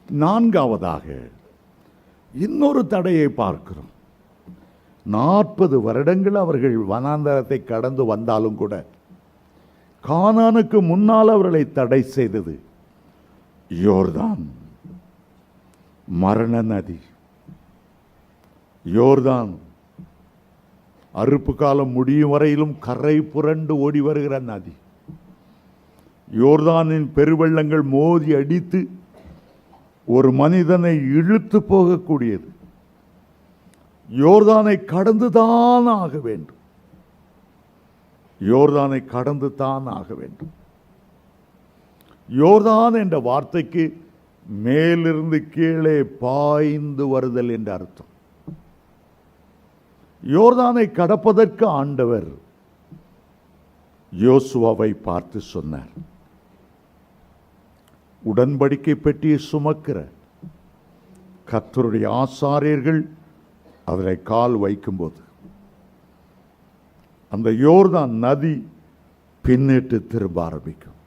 4வதாக இன்னொரு தடையை பார்க்கிறோம். 40 வருடங்கள் அவர்கள் வனாந்தரத்தை கடந்து வந்தாலும் கூட கானானுக்கு முன்னால் அவர்களை தடை செய்தது யோர்தான், மரண நதி. யோர்தான் அறுப்பு காலம் முடியும் வரையிலும் கரை புரண்டு ஓடி வருகிற நதி. யோர்தானின் பெருவெள்ளங்கள் மோதி அடித்து ஒரு மனிதனை இழுத்து போகக்கூடியது. யோர்தானை கடந்துதான் ஆக வேண்டும். யோர்தானை கடந்து தான் ஆக வேண்டும். யோர்தான் என்ற வார்த்தைக்கு மேலிருந்து கீழே பாய்ந்து வருதல் என்ற அர்த்தம். யோர்தானை கடப்பதற்கு ஆண்டவர் யோசுவாவை பார்த்து சொன்னார், உடன்படிக்கை பெட்டியை சுமக்கிற கர்த்தருடைய ஆசாரியர்கள் அதில் கால் வைக்கும்போது அந்த யோர்தான் நதி பின்னிட்டு திரும்ப ஆரம்பிக்கும்.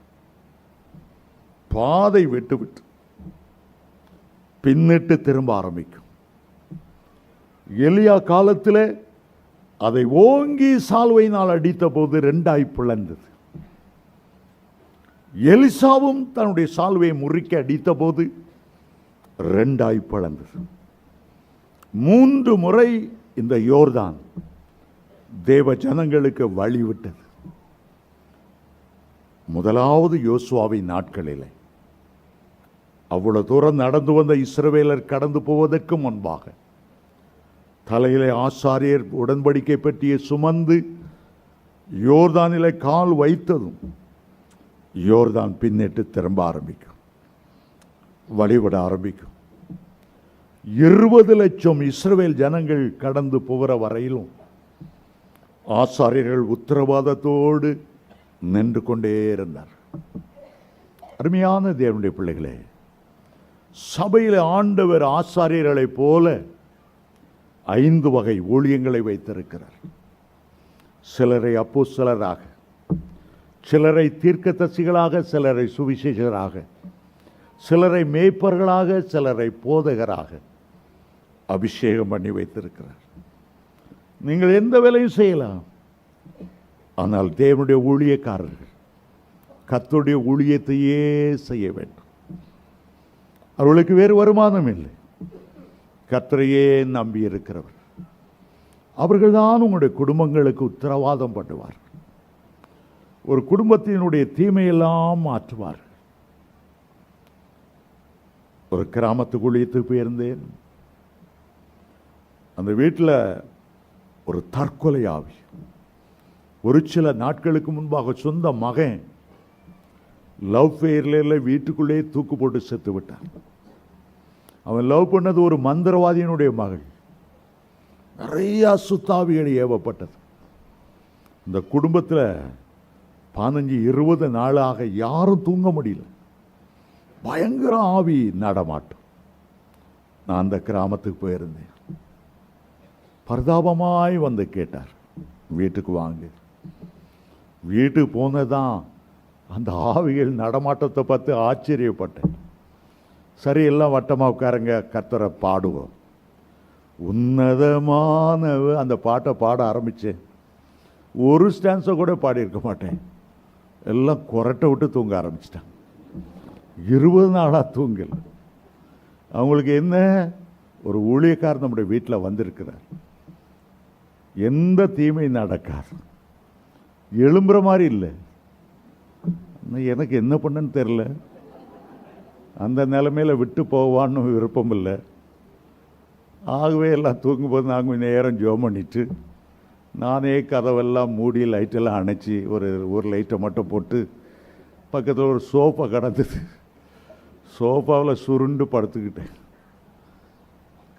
பாதை விட்டு பின்னிட்டு திரும்ப ஆரம்பிக்கும். எலியா காலத்தில் அதை ஓங்கி சால்வையினால் அடித்த போது 2ஆய் பிளந்தது. எலிசாவும் தன்னுடைய சால்வையை முறிக்க அடித்த போது 2ஆய் பிளந்தது. 3 முறை இந்த யோர்தான் தேவ ஜனங்களுக்கு வழிவிட்டது. முதலாவது யோசுவாவின் நாட்களிலே அவ்வளவு தூரம் நடந்து வந்த இஸ்ரவேலர் கடந்து போவதற்கு முன்பாக தலையிலே ஆசாரியர் உடன்படிக்கை பெட்டியை சுமந்து யோர்தானிலே கால் வைத்ததும் யோர்தான் பின்னிட்டு திரும்ப ஆரம்பிக்கும், வழிபட ஆரம்பிக்கும். 20 லட்சம் இஸ்ரவேல் ஜனங்கள் கடந்து போகிற வரையிலும் ஆசாரியர்கள் உத்தரவாதத்தோடு நின்று கொண்டே இருந்தார். அருமையான தேவனுடைய பிள்ளைகளே, சபையில் ஆண்டவர் ஆசாரியர்களைப் போல 5 வகை ஊழியங்களை வைத்திருக்கிறார். சிலரை அப்போஸ்தலராக, சிலரை தீர்க்கதரிசிகளாக, சிலரை சுவிசேஷகராக, சிலரை மேய்ப்பர்களாக, சிலரை போதகராக அபிஷேகம் பண்ணி வைத்திருக்கிறார். நீங்கள் எந்த வேலையும் செய்யலாம். ஆனால் தேவனுடைய ஊழியக்காரர்கள் கர்த்தருடைய ஊழியத்தையே செய்ய வேண்டும். அவர்களுக்கு வேறு வருமானம் இல்லை. கர்த்தரையே நம்பி இருக்கிறவர். அவர்கள்தான் உங்களுடைய குடும்பங்களுக்கு உத்தரவாதம் பண்ணுவார். ஒரு குடும்பத்தினுடைய தீமையெல்லாம் மாற்றுவார். ஒரு கிராமத்துக்கு ஊழியத்துக்கு போயிருந்தேன். அந்த வீட்டில் ஒரு தற்கொலை ஆவி. ஒரு சில நாட்களுக்கு முன்பாக சொந்த மகன் லவ் ஃபெயரில் வீட்டுக்குள்ளே தூக்கு போட்டு செத்து விட்டான். அவன் லவ் பண்ணது ஒரு மந்திரவாதியினுடைய மகள். நிறைய அசுத்தாவிகள் ஏவப்பட்டது. இந்த குடும்பத்தில் 15-20 நாளாக யாரும் தூங்க முடியல. பயங்கர ஆவி நடமாட்டம். நான் அந்த கிராமத்துக்கு போயிருந்தேன். பரிதாபமாய் வந்து கேட்டார், வீட்டுக்கு வாங்க. வீட்டுக்கு போனதான் அந்த ஆவிகள் நடமாட்டத்தை பார்த்து ஆச்சரியப்பட்டேன். சரி, எல்லாம் வட்டமாக உட்காருங்க, கர்த்தரை பாடுவோம். உன்னதமான அந்த பாட்டை பாட ஆரம்பித்தேன். ஒரு ஸ்டான்ஸை கூட பாடியிருக்க மாட்டேன். எல்லாம் குரட்டை விட்டு தூங்க ஆரம்பிச்சிட்டாங்க. 20 நாளாக தூங்கல. அவங்களுக்கு என்ன, ஒரு ஊழியக்காரர் நம்முடைய வீட்டில் வந்திருக்கிறார், எந்த தீமையும் நடக்காது, எழும்புற மாதிரி இல்லை. எனக்கு என்ன பண்ணன்னு தெரில. அந்த நிலைமையில் விட்டு போவான்னு விருப்பம் இல்லை. ஆகவே எல்லாம் தூங்கும்போது நாங்கள் கொஞ்சம் நேரம் ஜோம் பண்ணிட்டு, நானே கதவெல்லாம் மூடி லைட்டெல்லாம் அணைச்சி ஒரு லைட்டை மட்டும் போட்டு பக்கத்தில் ஒரு சோஃபா கிடந்தது. சோஃபாவில் சுருண்டு படுத்துக்கிட்டேன்.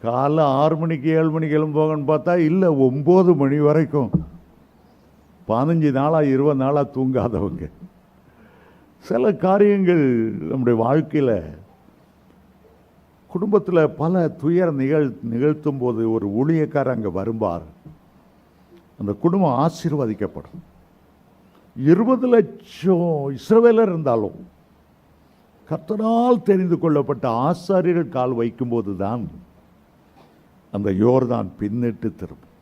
காலைல 6 மணிக்கு 7 மணிக்கு எழும்போங்கன்னு பார்த்தா இல்லை, 9 மணி வரைக்கும் 15 நாளாக 20 நாளாக தூங்காதவங்க. சில காரியங்கள் நம்முடைய வாழ்க்கையில், குடும்பத்தில் பல துயர நிகழ்த்தும் போது ஒரு ஊழியக்காரர் அங்கே வரும்பார், அந்த குடும்பம் ஆசீர்வதிக்கப்படும். 20 லட்சம் இஸ்ரவேலர் இருந்தாலும் கர்த்தரால் தெரிந்து கொள்ளப்பட்ட ஆசாரியர்கள் கால் வைக்கும்போது தான் அந்த யோர்தான் பின்னிட்டு திரும்பும்.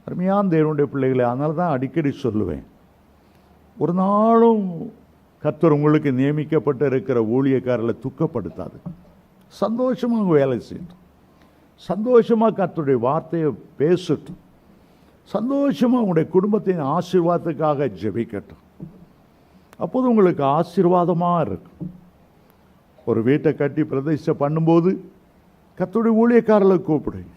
அருமையான தேவனுடைய பிள்ளைகளை, அதனால தான் அடிக்கடி சொல்லுவேன், ஒரு நாளும் கர்த்தர் உங்களுக்கு நியமிக்கப்பட்டு இருக்கிற ஊழியக்காரர்களை துக்கப்படுத்தாது. சந்தோஷமாக வேலை செய்யட்டும், சந்தோஷமாக கர்த்தருடைய வார்த்தையை பேசட்டும், சந்தோஷமாக உங்களுடைய குடும்பத்தின் ஆசீர்வாதத்துக்காக ஜெபிக்கட்டும். அப்போது உங்களுக்கு ஆசீர்வாதமாக இருக்கும். ஒரு வீட்டை கட்டி பிரதிஷ்டை பண்ணும்போது கர்த்தருடைய ஊழியக்காரர்களை கூப்பிடுங்க.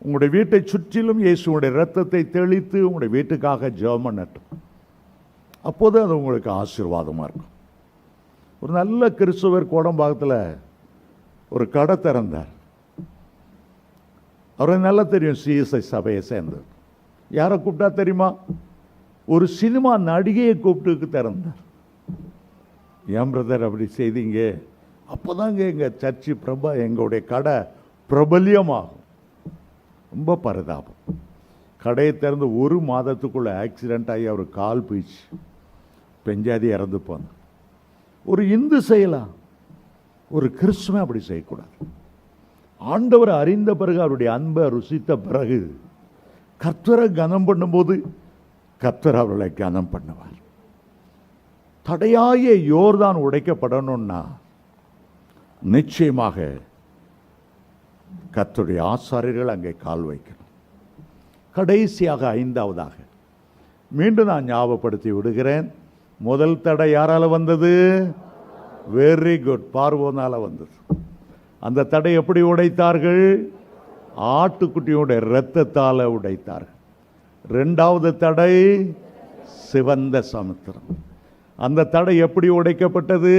உங்களுடைய வீட்டை சுற்றிலும் இயேசுடைய இரத்தத்தை தெளித்து உங்களுடைய வீட்டுக்காக ஜெபம் பண்ணட்டும். அப்போது அது உங்களுக்கு ஆசீர்வாதமாக இருக்கும். ஒரு நல்ல கிறிஸ்துவர் கோடம்பாக்கத்தில் ஒரு கடை திறந்தார். அவருக்கு நல்லா தெரியும், சிஎஸ்ஐ சபையை சேர்ந்தவர். யாரை கூப்பிட்டா தெரியுமா? ஒரு சினிமா நடிகையை கூப்பிட்டு திறந்தார். ஏன் பிரதர் அப்படி செய்தீங்க? அப்போதாங்க எங்கள் சர்ச்சு எங்களுடைய கடை பிரபல்யமாகும். ரொம்ப பரிதாபம். கடையை திறந்து 1 மாதத்துக்குள்ளே ஆக்சிடெண்ட் ஆகி அவர் கால் போயிடுச்சு, பெஞ்சாதி இறந்து போனார். ஒரு இந்து செய்யலாம், ஒரு கிறிஸ்துவன் அப்படி செய்யக்கூடாது. ஆண்டவர் அறிந்த பிறகு, அவருடைய அன்பை ருசித்த பிறகு, கர்த்தரை கனம் பண்ணும்போது கர்த்தர் அவர்களை கனம் பண்ணுவார். தடையாய யோர்தான் உடைக்கப்படணும்னா நிச்சயமாக கர்த்தருடைய ஆசாரியர்கள் அங்கே கால் வைக்கணும். கடைசியாக 5வதாக மீண்டும் நான் ஞாபகப்படுத்தி விடுகிறேன். முதல் தடை யாரால வந்தது? வெரி குட், பார்வோனால வந்தது. அந்த தடை எப்படி உடைத்தார்கள்? ஆட்டுக்குட்டியோட இரத்தத்தால் உடைத்தார்கள். இரண்டாவது தடை சிவந்த சமுத்திரம். அந்த தடை எப்படி உடைக்கப்பட்டது?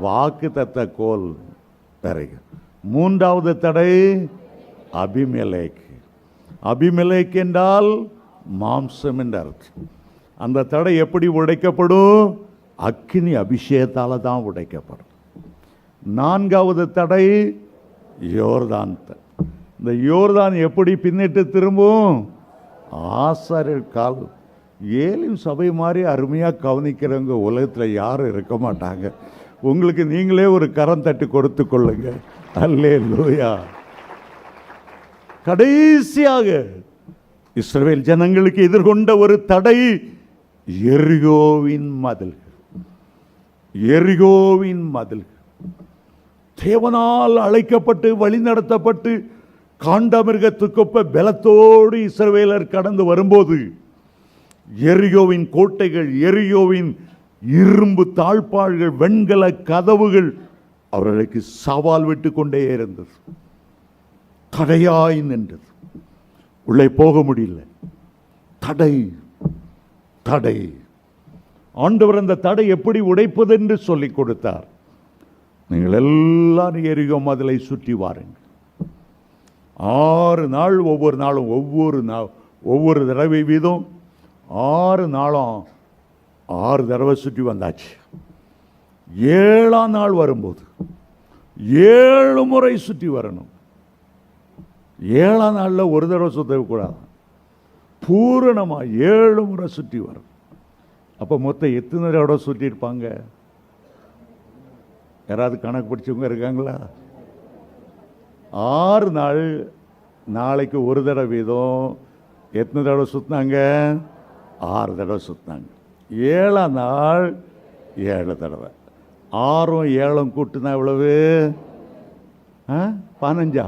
வாக்குத்தத்த கோல் பிறகு. மூன்றாவது தடை அபிமெலேக். அபிமெலேக் என்றால் மாம்சம் என்ற அர்த்தம். அந்த தடை எப்படி உடைக்கப்படும்? அக்கினி அபிஷேகத்தால் தான் உடைக்கப்படும். நான்காவது தடை யோர்தான். இந்த யோர்தான் எப்படி பின்னிட்டு திரும்பும்? ஆசாரியர் கால். ஏலிம் சபை மாதிரி அருமையாக கவனிக்கிறவங்க உலகத்தில் யாரும் இருக்க மாட்டாங்க. உங்களுக்கு நீங்களே ஒரு கரம் தட்டி கொடுத்து கொள்ளுங்க. அல்லேலூயா. கடைசியாக இஸ்ரவேல் ஜனங்களுக்கு எதிர்கொண்ட ஒரு தடை எரிகோவின் மதில்கள். எரிகோவின் மதில்கள் தேவனால் அழைக்கப்பட்டு வழிநடத்தப்பட்டு காண்டமிருகத்துக்கொப்ப பலத்தோடு இஸ்ரவேலர் கடந்து வரும்போது எரிகோவின் கோட்டைகள், எரிகோவின் இரும்பு தாழ்பாள்கள், வெண்கல கதவுகள் அவர்களுக்கு சவால் விட்டு கொண்டே இருந்தது. தடையாய் நின்றது. உள்ளே போக முடியல. தடை தடை. ஆண்டவர் அந்த தடை எப்படி உடைப்பது என்று சொல்லிக் கொடுத்தார். நீங்கள் எல்லாரும் எரிகோ மதிலை சுற்றி வாருங்கள். 6 நாள், ஒவ்வொரு நாளும் ஒவ்வொரு தடவை வீதம் 6 நாளும் 6 தடவை சுற்றி வந்தாச்சு. 7ஆம் நாள் வரும்போது 7 முறை சுற்றி வரணும். 7ஆம் நாளில் ஒரு தடவை சுற்றக்கூடாது, பூரணமாக 7 முறை சுற்றி வரும். அப்போ மொத்தம் எத்தனை தடவை சுற்றி இருப்பாங்க? யாராவது கணக்கு படிச்சவங்க இருக்காங்களா? 6 நாள், நாளைக்கு ஒரு தடவை வீதம் எத்தனை தடவை சுற்றினாங்க? 6 தடவை சுற்றினாங்க. 7ஆம் நாள் 7 தடவை. 6ம் 7ம் கூட்டுனா எவ்வளவு? 15.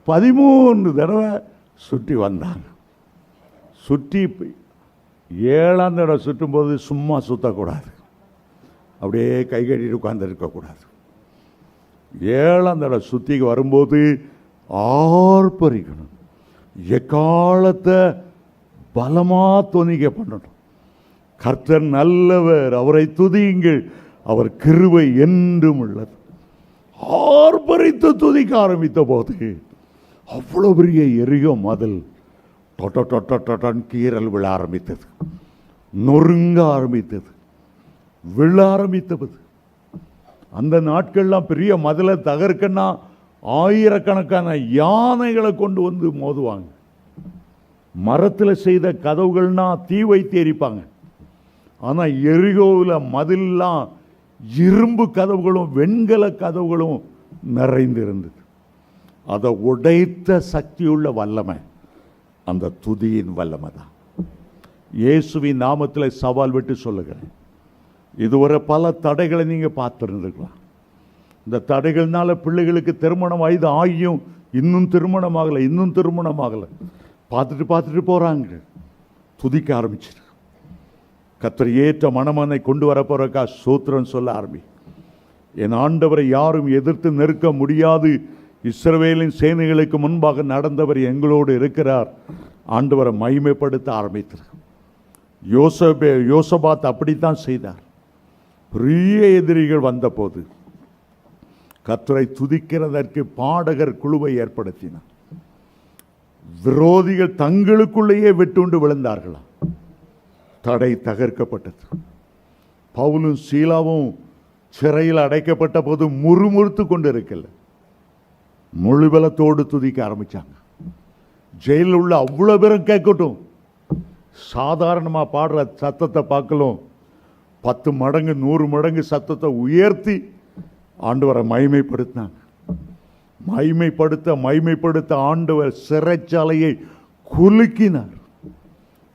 13 தடவை சுற்றி வந்தாங்க. சுற்றி 7ஆம் தடவை சுற்றும்போது சும்மா சுற்றக்கூடாது, அப்படியே கை கட்டிட்டு உட்கார்ந்து இருக்கக்கூடாது. 7ஆம் தடவை சுற்றி வரும்போது ஆர்ப்பரிக்கணும். எக்காலத்தை பலமாக தொனிக்க பண்ணணும். கர்த்தர் நல்லவர், அவரை துதியுங்கள், அவர் கிருபை என்றும் உள்ளது. ஆர்ப்பரித்து துதிக்க ஆரம்பித்த போது அவ்வளோ பெரிய எரிகோ மதில் டொட்டன்னு கீறல் விழ ஆரம்பித்தது, நொறுங்க ஆரம்பித்தது, விழ ஆரம்பித்தது. அந்த நாட்கள்லாம் பெரிய மதிலை தகர்க்கன்னா ஆயிரக்கணக்கான யானைகளை கொண்டு வந்து மோதுவாங்க. மரத்தில் செய்த கதவுகள்னா தீ வைத்து எரிப்பாங்க. ஆனால் எரிகோவில் மதிலாம் இரும்பு கதவுகளும் வெண்கல கதவுகளும் நிறைந்திருந்தது. அதை உடைத்த சக்தியுள்ள வல்லமை அந்த துதியின் வல்லமை தான். இயேசுவின் நாமத்தில் சவால் விட்டு சொல்லுகிறேன், இதுவரை பல தடைகளை நீங்கள் பார்த்துருந்துருக்கலாம். இந்த தடைகள்னால பிள்ளைகளுக்கு திருமண வயது ஆகியும் இன்னும் திருமணமாகலை பார்த்துட்டு போகிறாங்க. துதிக்க ஆரம்பிச்சிரு. கர்த்தர் ஏற்ற மணமனை கொண்டு வர போறக்கா சூத்திரம் சொல்ல ஆரம்பி. என் ஆண்டவரை யாரும் எதிர்த்து நெருக்க முடியாது. இஸ்ரவேலின் சேனைகளுக்கு முன்பாக நடந்தவர் எங்களோடு இருக்கிறார். ஆண்டவரை மகிமைப்படுத்த ஆரம்பித்தார். யோசபாத் அப்படித்தான் செய்தார். பெரிய எதிரிகள் வந்தபோது கர்த்தரை துதிக்கிறதற்கு பாடகர் குழுவை ஏற்படுத்தினார். விரோதிகள் தங்களுக்குள்ளேயே வெட்டுண்டு விழுந்தார்களா. தடை தகர்க்கப்பட்டது. பவுலும் சீலாவும் சிறையில் அடைக்கப்பட்ட போது முறுமுறுத்து கொண்டு இருக்கல, முழுபலத்தோடு துதிக்க ஆரம்பிச்சாங்க. ஜெயிலில் உள்ள அவ்வளோ பேரும் கேட்கட்டும். சாதாரணமாக பாடுற சத்தத்தை பார்க்கலாம், 10 மடங்கு 100 மடங்கு சத்தத்தை உயர்த்தி ஆண்டவரை மகிமைப்படுத்தினாங்க. மகிமைப்படுத்த ஆண்டவர் சிறைச்சாலையை குலுக்கினார்.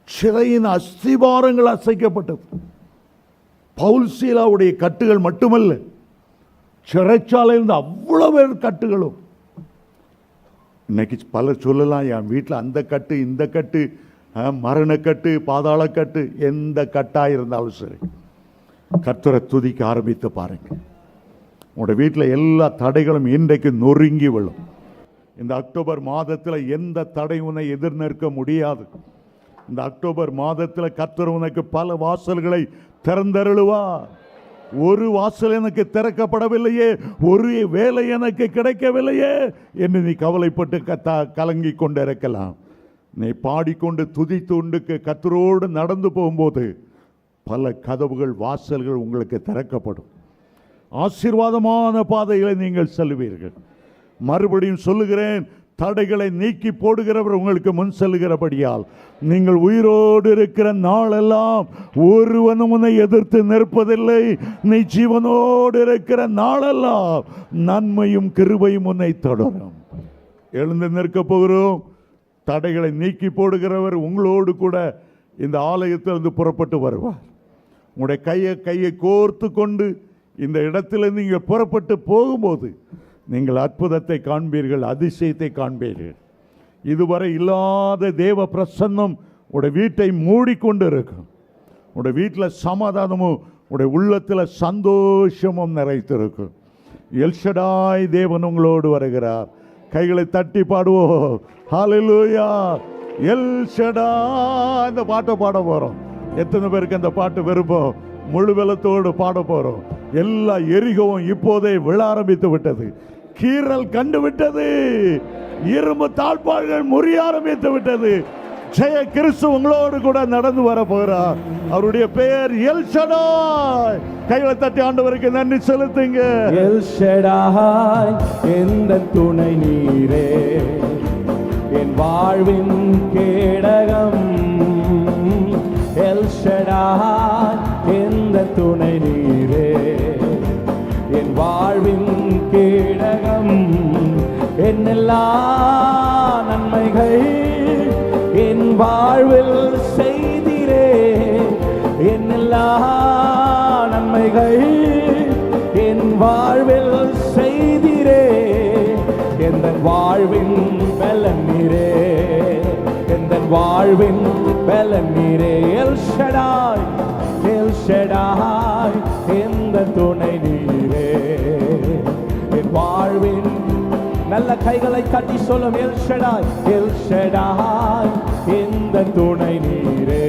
சிறையின் அஸ்திபாரங்கள் அசைக்கப்பட்டது. பவுல் சீலாவுடைய கட்டுகள் மட்டுமல்ல, சிறைச்சாலையிலிருந்து அவ்வளவு பேர் கட்டுகளும். இன்னைக்கு பலர் சொல்லலாம், என் வீட்டில் அந்த கட்டு இந்த கட்டு, மரணக்கட்டு, பாதாளக்கட்டு, எந்த கட்டாக இருந்தாலும் சரி, கர்த்தரை துதிக்க ஆரம்பித்து பாருங்க. உங்களோட வீட்டில் எல்லா தடைகளும் இன்றைக்கு நொறுங்கி விழும். இந்த அக்டோபர் மாதத்தில் எந்த தடை உன்னை எதிர்நிற்க முடியாது. இந்த அக்டோபர் மாதத்தில் கர்த்தர் உனக்கு பல வாசல்களை திறந்தருளுவார். ஒரு வாசல் எனக்கு திறக்கப்படவில்லையே, ஒரு வேலை எனக்கு கிடைக்கவில்லையே என்று நீ கவலைப்பட்டு கலங்கி கொண்டிருக்கலாம். நீ பாடிக்கொண்டு துதித்துண்டு கர்த்தரோடு நடந்து போகும்போது பல கதவுகள் வாசல்கள் உங்களுக்கு திறக்கப்படும். ஆசீர்வாதமான பாதைகளை நீங்கள் செல்வீர்கள். மறுபடியும் சொல்லுகிறேன், தடைகளை நீக்கி போடுகிறவர் உங்களுக்கு முன் செல்லுகிறபடியால் நீங்கள் உயிரோடு இருக்கிற நாளெல்லாம் ஒருவனும் உன்னை எதிர்த்து நிற்பதில்லை. நீ ஜீவனோடு இருக்கிற நாளெல்லாம் நன்மையும் கிருபையும் உன்னை தொடரும். எழுந்து நிற்க போகிறோம். தடைகளை நீக்கி போடுகிறவர் உங்களோடு கூட இந்த ஆலயத்திலிருந்து புறப்பட்டு வருவார். உங்களுடைய கையை கோர்த்து கொண்டு இந்த இடத்திலிருந்து நீங்கள் புறப்பட்டு போகும்போது நீங்கள் அற்புதத்தை காண்பீர்கள், அதிசயத்தை காண்பீர்கள். இதுவரை இல்லாத தேவ பிரசன்னம் உடைய வீட்டை மூடிக்கொண்டு இருக்கும். உடைய வீட்டில் சமாதானமும் உடைய உள்ளத்தில் சந்தோஷமும் நிறைத்திருக்கும். எல்ஷடாய் தேவன் உங்களோடு வருகிறார். கைகளை தட்டி பாடுவோம். ஹல்லேலூயா, எல்ஷடாய். இந்த பாட்டை பாட போறோம். எத்தனை பேருக்கு அந்த பாட்டு விருப்பம்? முழு பலத்தோடு பாட போறோம். எல்லா எரிகவும் இப்போதே விழ ஆரம்பித்து விட்டது. கீறல் கண்டு விட்டது. இரும்பு தாழ்பாள்கள் முறிய ஆரம்பித்து விட்டது. ஜெய கிறிஸ்து உங்களோடு கூட நடந்து வர போகிறார். அவருடைய பெயர் எல்ஷடாய். கைகளை தட்டி ஆண்டவருக்கு நன்றி செலுத்துங்க. எல்ஷடாய், எந்த துணை நீரே, என் வாழ்வின் கேடகம். எல்ஷடாய், எந்த துணை நீரே, என் வாழ்வின் கேடகம். என்னெல்லா நன்மைகள் என் வாழ்வில் செய்திரே, என்னெல்லா நன்மைகள் என் வாழ்வில் செய்திரே. எந்த வாழ்வின் பலன் நீரே, எந்த வாழ்வின் பலன் நீரே. எல்ஷடாய், எல்ஷடாய், எந்த துணை நீரே, என் வாழ்வின். நல்ல கைகளை தட்டி சொல்லும். எல்ஷடாய், எல்ஷடாய், எந்த துணை நீரே,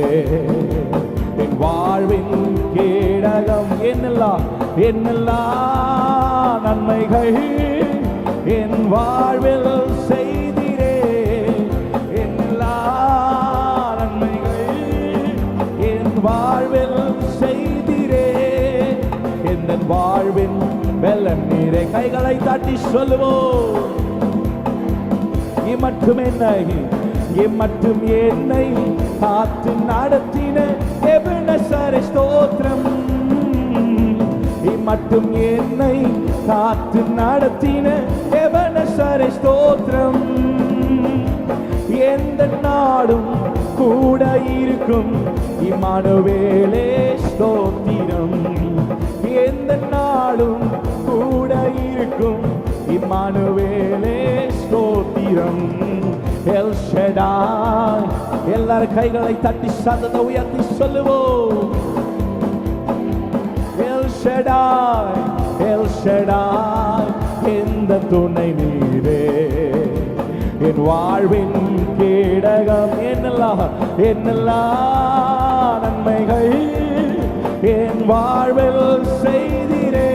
என் வாழ்வின் கேடகம். என்னெல்லா நன்மைகள் என் வாழ்வில் செய்திரே, என்னெல்லா நன்மைகள் என் வாழ்வில் செய்திரே. எந்த வாழ்வின் பலன் நீரே. கைகளை தட்டி சொல்லுவோம். இம்மட்டும் என்னை காத்து நடத்தின எபனேசரே ஸ்தோத்திரம். இம்மட்டும் என்னை காத்து நடத்தின எபனேசரே ஸ்தோத்திரம். எந்த நாடும் கூட இருக்கும் இம்மானுவேலே ஸ்தோத்திரம். எந்த நாடும் கூட இருக்கும் இம்மானுவேலே ஸ்தோத்திரம். எல்ஷடாய். எல்லாரும் கைகளை தட்டி சத்தத்தை உயர்த்தி சொல்லுவோம். எல்ஷடாய், எல்ஷடாய், எந்த துணை நீரே, என் வாழ்வின் கேடகம். என்னெல்லா நன்மைகள் என் வாழ்வில் செய்திரே.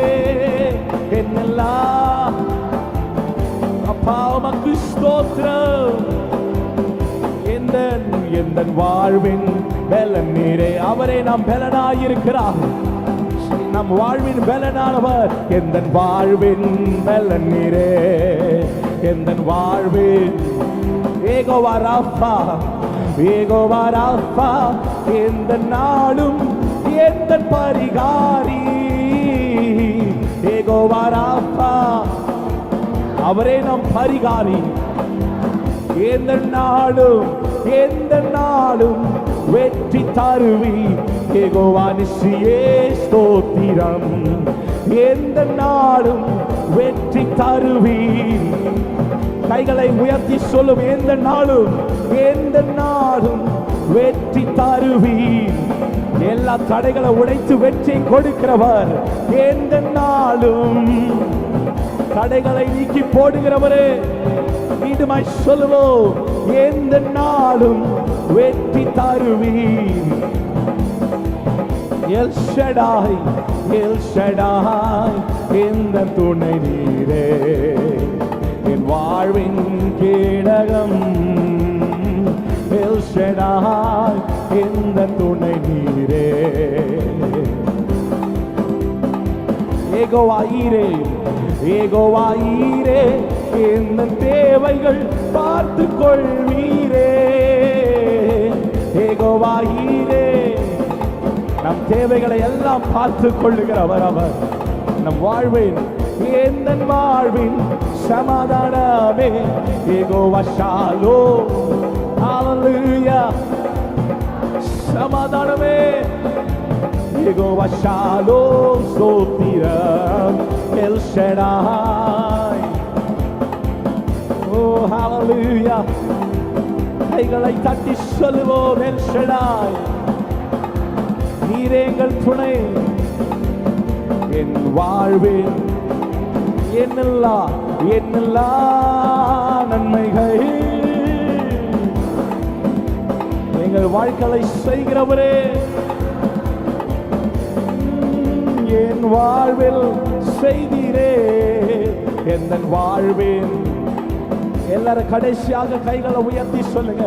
என்னெல்லா அப்பா உமக்கு ஸ்தோத்திரம். எந்த வாழ்வின் பலன் நீரே. அவரே நம் பலனாயிருக்கிறார். நம் வாழ்வின் பலனானவர். எந்த வாழ்வின் பலன் நீரே, எந்த வாழ்வின் ஏகோவா ராஃபா, ஏகோவா ராஃபா, எந்த நாளும் எந்த பரிகாரி. ஏகோவா ராஃபா, அவரே நம் பரிகாரி. எந்த நாளும் வெற்றி தருவி. யெகோவா நிசியே ஸ்தோத்திரம். எந்த நாளும் வெற்றி தருவி. கைகளை உயர்த்தி சொல்லும். எந்த நாளும் வெற்றி தருவி. எல்லா தடைகளை உடைத்து வெற்றி கொடுக்கிறவர். எந்த நாளும் தடைகளை நீக்கி போடுகிறவரே, மீண்டுமாய் சொல்லுவோம், எந்த நாளும் வெற்றி தருவீர். எல் ஷடாய், எல் ஷடாய், இந்த துணை நீரே, என் வாழ்வின் கேடகம். எல் ஷடாய், இந்த துணை நீரே. ஏகோவாயிரே, ஏகோவாயிரே, இந்த தேவைகள் பார்த்து கொள்வீரே. ஏகோவாயிரே, நம் தேவைகளை எல்லாம் பார்த்து கொள்ளுகிறவர் அவர். நம் வாழ்வின், எந்த வாழ்வின் சமாதானமே. ஏகோவா ஷாலோம், ஹல்லேலூயா, சமாதானமே. ஏகோவா ஷாலோம், ஸ்தோத்திரம். எல் ஷடாய், ஓ ஹல்லேலூயா. கைகளை தட்டி சொல்லுவோம், எல் ஷடாய், நீரே எங்கள் துணை. என் வாழ்வில் என்னெல்லா நன்மைகள் எங்கள் வாழ்க்கையை செய்கிறவரே. என் வாழ்வில் செய்தீரே, என் வாழ்வில். எல்லாரும் கடைசியாக கைகளை உயர்த்தி சொல்லுங்க,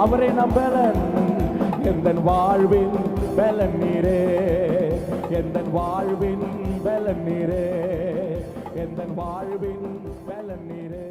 அவரே நம் பலன். என் வாழ்வின் பலன் நீரே, என் வாழ்வின் பலன் நீரே, என் வாழ்வின் பலன் நீரே.